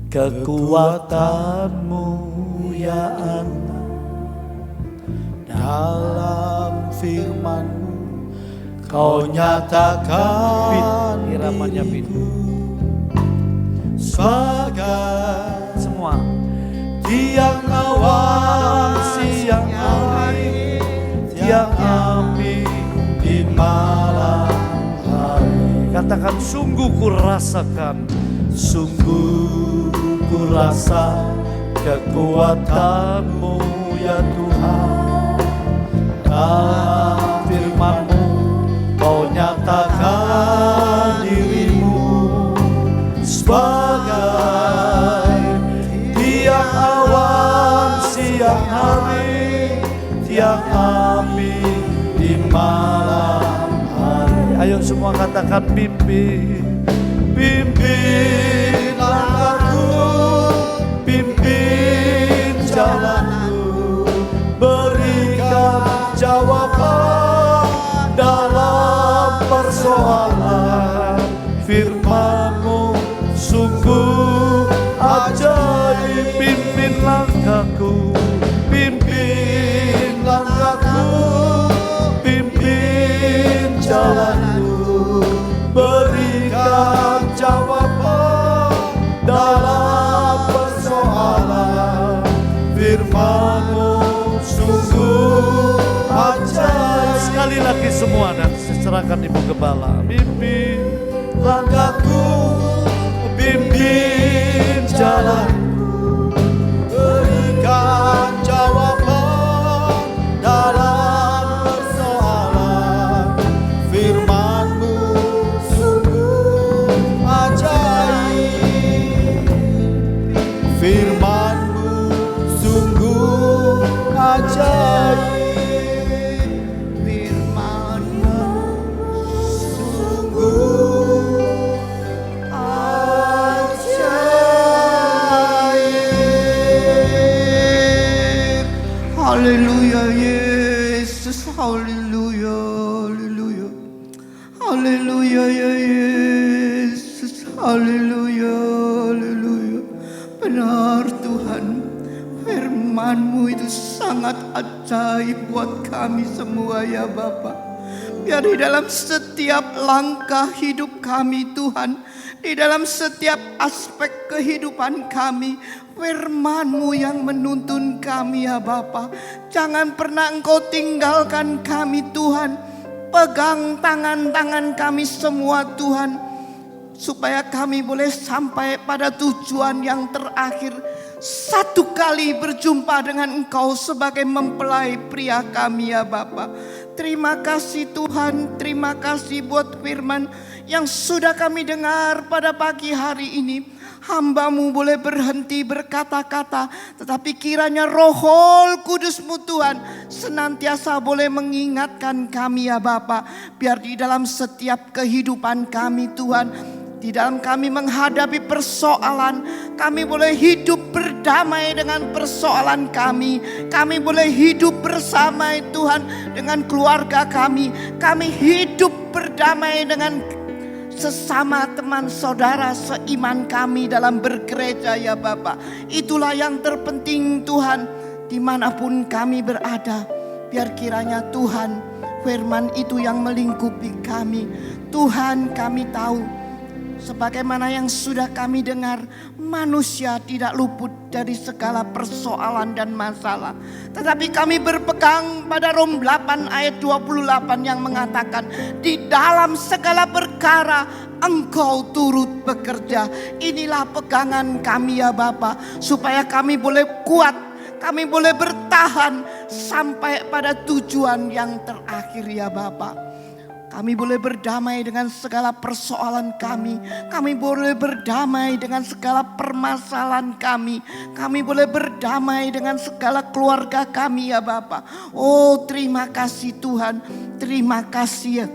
kekuatanmu ya anak. Dalam firman-Mu Kau nyatakan iramanya diriku sebagai semua tiang awan siang hari, tiang api di malam hari. katakan sungguh kurasakan, Sungguh ku rasa kekuatan-Mu ya Tuhan. Dalam firman-Mu Kau nyatakan diri-Mu sebagai tiang awan siang hari, tiang api di malam hari. ayo semua katakan pimpin. Pimpin langkahku, pimpin jalanku, berikan jawaban dalam persoalan. Firman-Mu sungguh Sekali lagi semua dan serahkan Ibu Gembala. Pimpin langkahku, pimpin jalanku, berikan jawaban dalam persoalan. Firman-Mu sungguh ajaib. Firman-Mu sungguh ajaib. Firman-Mu sungguh ajaib. Haleluya Yesus, haleluya, haleluya. Haleluya ya Yesus, haleluya, haleluya. Benar Tuhan, firman-Mu itu sangat ajaib buat kami semua ya Bapa. Biar di dalam setiap langkah hidup kami Tuhan, di dalam setiap aspek kehidupan kami, firman-Mu yang menuntun kami ya Bapa. Jangan pernah Engkau tinggalkan kami Tuhan. Pegang tangan-tangan kami semua Tuhan, supaya kami boleh sampai pada tujuan yang terakhir. Satu kali berjumpa dengan Engkau sebagai mempelai pria kami ya Bapa. Terima kasih Tuhan, terima kasih buat firman yang sudah kami dengar pada pagi hari ini. Hamba-Mu boleh berhenti berkata-kata, tetapi kiranya Roh Kudus-Mu Tuhan senantiasa boleh mengingatkan kami ya Bapa. Biar di dalam setiap kehidupan kami Tuhan, di dalam kami menghadapi persoalan, kami boleh hidup berdamai dengan persoalan kami. Kami boleh hidup bersama Tuhan dengan keluarga kami. Kami hidup berdamai dengan sesama teman saudara seiman kami dalam bergereja ya Bapa. Itulah yang terpenting Tuhan, dimanapun kami berada. Biar kiranya Tuhan, firman itu yang melingkupi kami. Tuhan, kami tahu sebagaimana yang sudah kami dengar, manusia tidak luput dari segala persoalan dan masalah. Tetapi kami berpegang pada Rom 8 ayat 28 yang mengatakan, di dalam segala perkara Engkau turut bekerja. Inilah pegangan kami ya Bapa, supaya kami boleh kuat, kami boleh bertahan sampai pada tujuan yang terakhir ya Bapa. Kami boleh berdamai dengan segala persoalan kami. Kami boleh berdamai dengan segala permasalahan kami. Kami boleh berdamai dengan segala keluarga kami ya Bapa. Oh terima kasih Tuhan. Terima kasih ya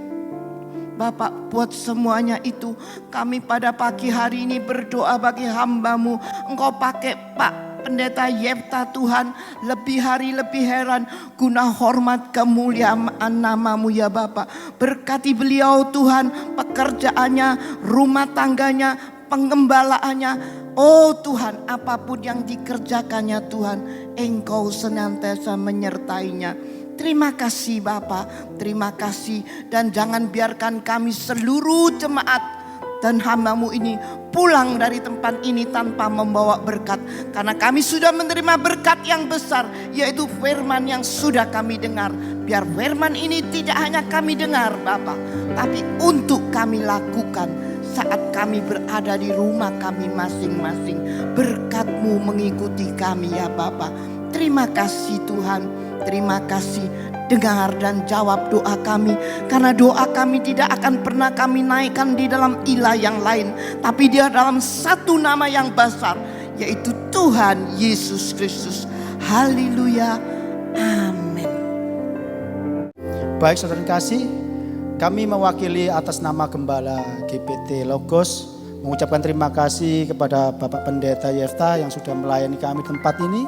Bapak buat semuanya itu. Kami pada pagi hari ini berdoa bagi hamba-Mu. Engkau pakai Pak Pendeta Yefta Tuhan, lebih hari lebih heran, guna hormat kemuliaan nama-Mu ya Bapa. Berkati beliau Tuhan, pekerjaannya, rumah tangganya, pengembalaannya. Oh Tuhan, apapun yang dikerjakannya Tuhan, Engkau senantiasa menyertainya. Terima kasih Bapa, terima kasih. Dan jangan biarkan kami seluruh jemaat dan hamba-Mu ini pulang dari tempat ini tanpa membawa berkat. Karena kami sudah menerima berkat yang besar, yaitu firman yang sudah kami dengar. Biar firman ini tidak hanya kami dengar Bapa, tapi untuk kami lakukan saat kami berada di rumah kami masing-masing. Berkat-Mu mengikuti kami ya Bapa. Terima kasih Tuhan, terima kasih. Dengar dan jawab doa kami. Karena doa kami tidak akan pernah kami naikkan di dalam ilah yang lain, tapi dia dalam satu nama yang besar, yaitu Tuhan Yesus Kristus. Haleluya, amin. Baik saudara kasih, kami mewakili atas nama Gembala GPT Logos mengucapkan terima kasih kepada Bapak Pendeta Yefta yang sudah melayani kami di tempat ini.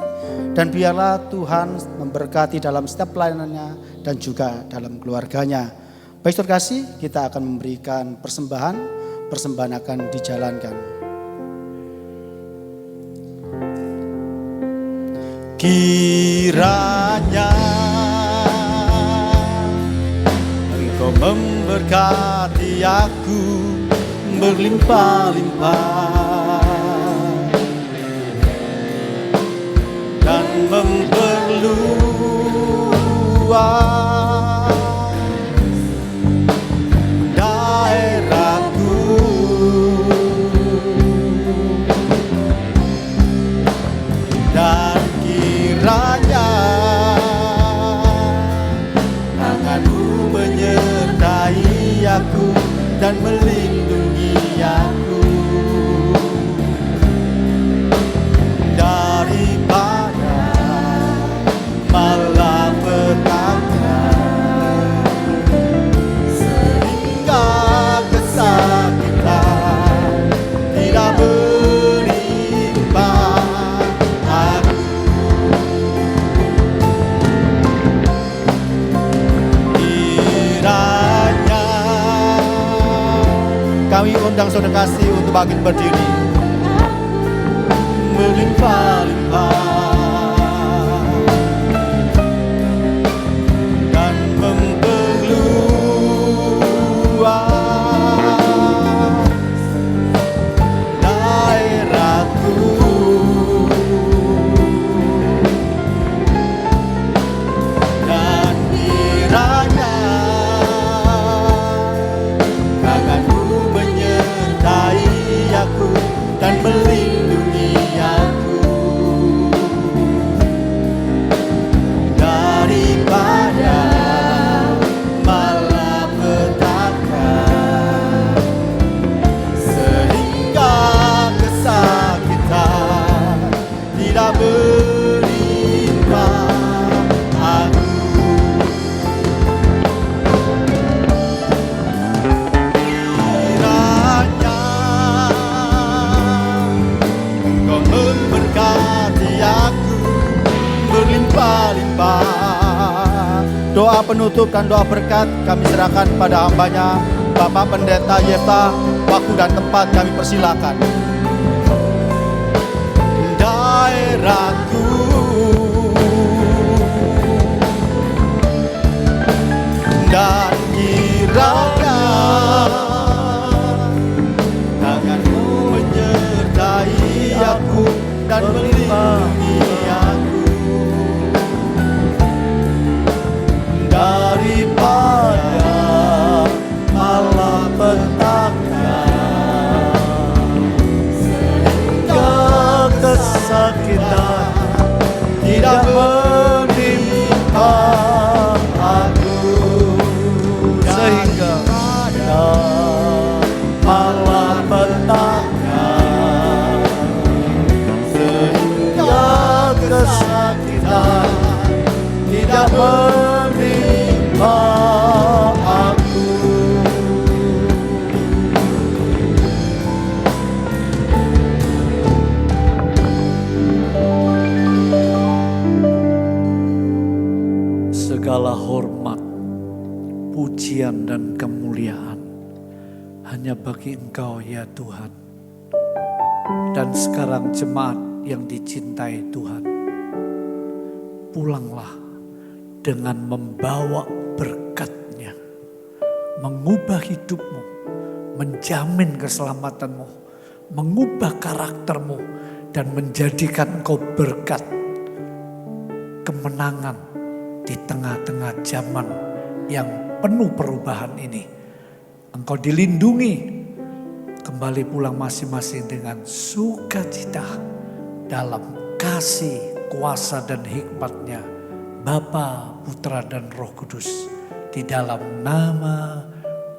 Dan biarlah Tuhan memberkati dalam setiap pelayanannya dan juga dalam keluarganya. Baik saudara kasih, kita akan memberikan persembahan. Persembahan akan dijalankan. Kiranya Engkau memberkati aku berlimpah-limpah dan memperluas menyertai aku dan melindungi aku daripada malapetaka sehingga kesakitan tidak menimpa aku. Kiranya kami undang saudara kasih untuk bangkit berdiri, melimpah-limpah dan memperluas daerahku. Dan kiranya tanganmu menyertai aku dan melindungi aku daripada malapetaka sehingga kesakitan tidak menimpa aku. Kiranya Kau memberkati aku berlimpah-limpah. Doa penutup dan doa berkat kami serahkan pada hambanya Bapak Pendeta Yefta. Waktu dan tempat kami persilakan. Daerahku dan kiranya tanganmu menyertai aku dan melindungi aku daripada malapetaka sehingga kesakitan tidak menimpa aku sehingga malapetaka sehingga kesakitan tidak menimpa aku. Segala hormat, pujian dan kemuliaan hanya bagi Engkau ya Tuhan. Dan sekarang jemaat yang dicintai Tuhan, pulanglah dengan membawa berkat-Nya, mengubah hidupmu, menjamin keselamatanmu, mengubah karaktermu, dan menjadikan engkau berkat, kemenangan di tengah-tengah zaman yang penuh perubahan ini. Engkau dilindungi, kembali pulang masing-masing dengan sukacita dalam kasih, kuasa dan hikmat-Nya Bapa, Putra dan Roh Kudus, di dalam nama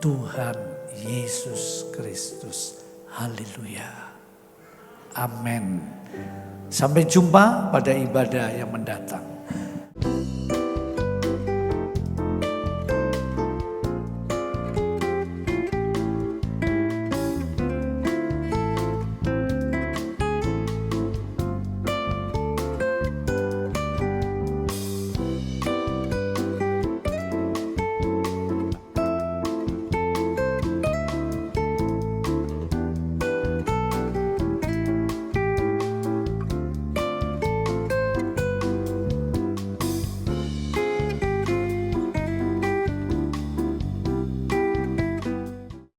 Tuhan Yesus Kristus. Haleluya. Amin. Sampai jumpa pada ibadah yang mendatang.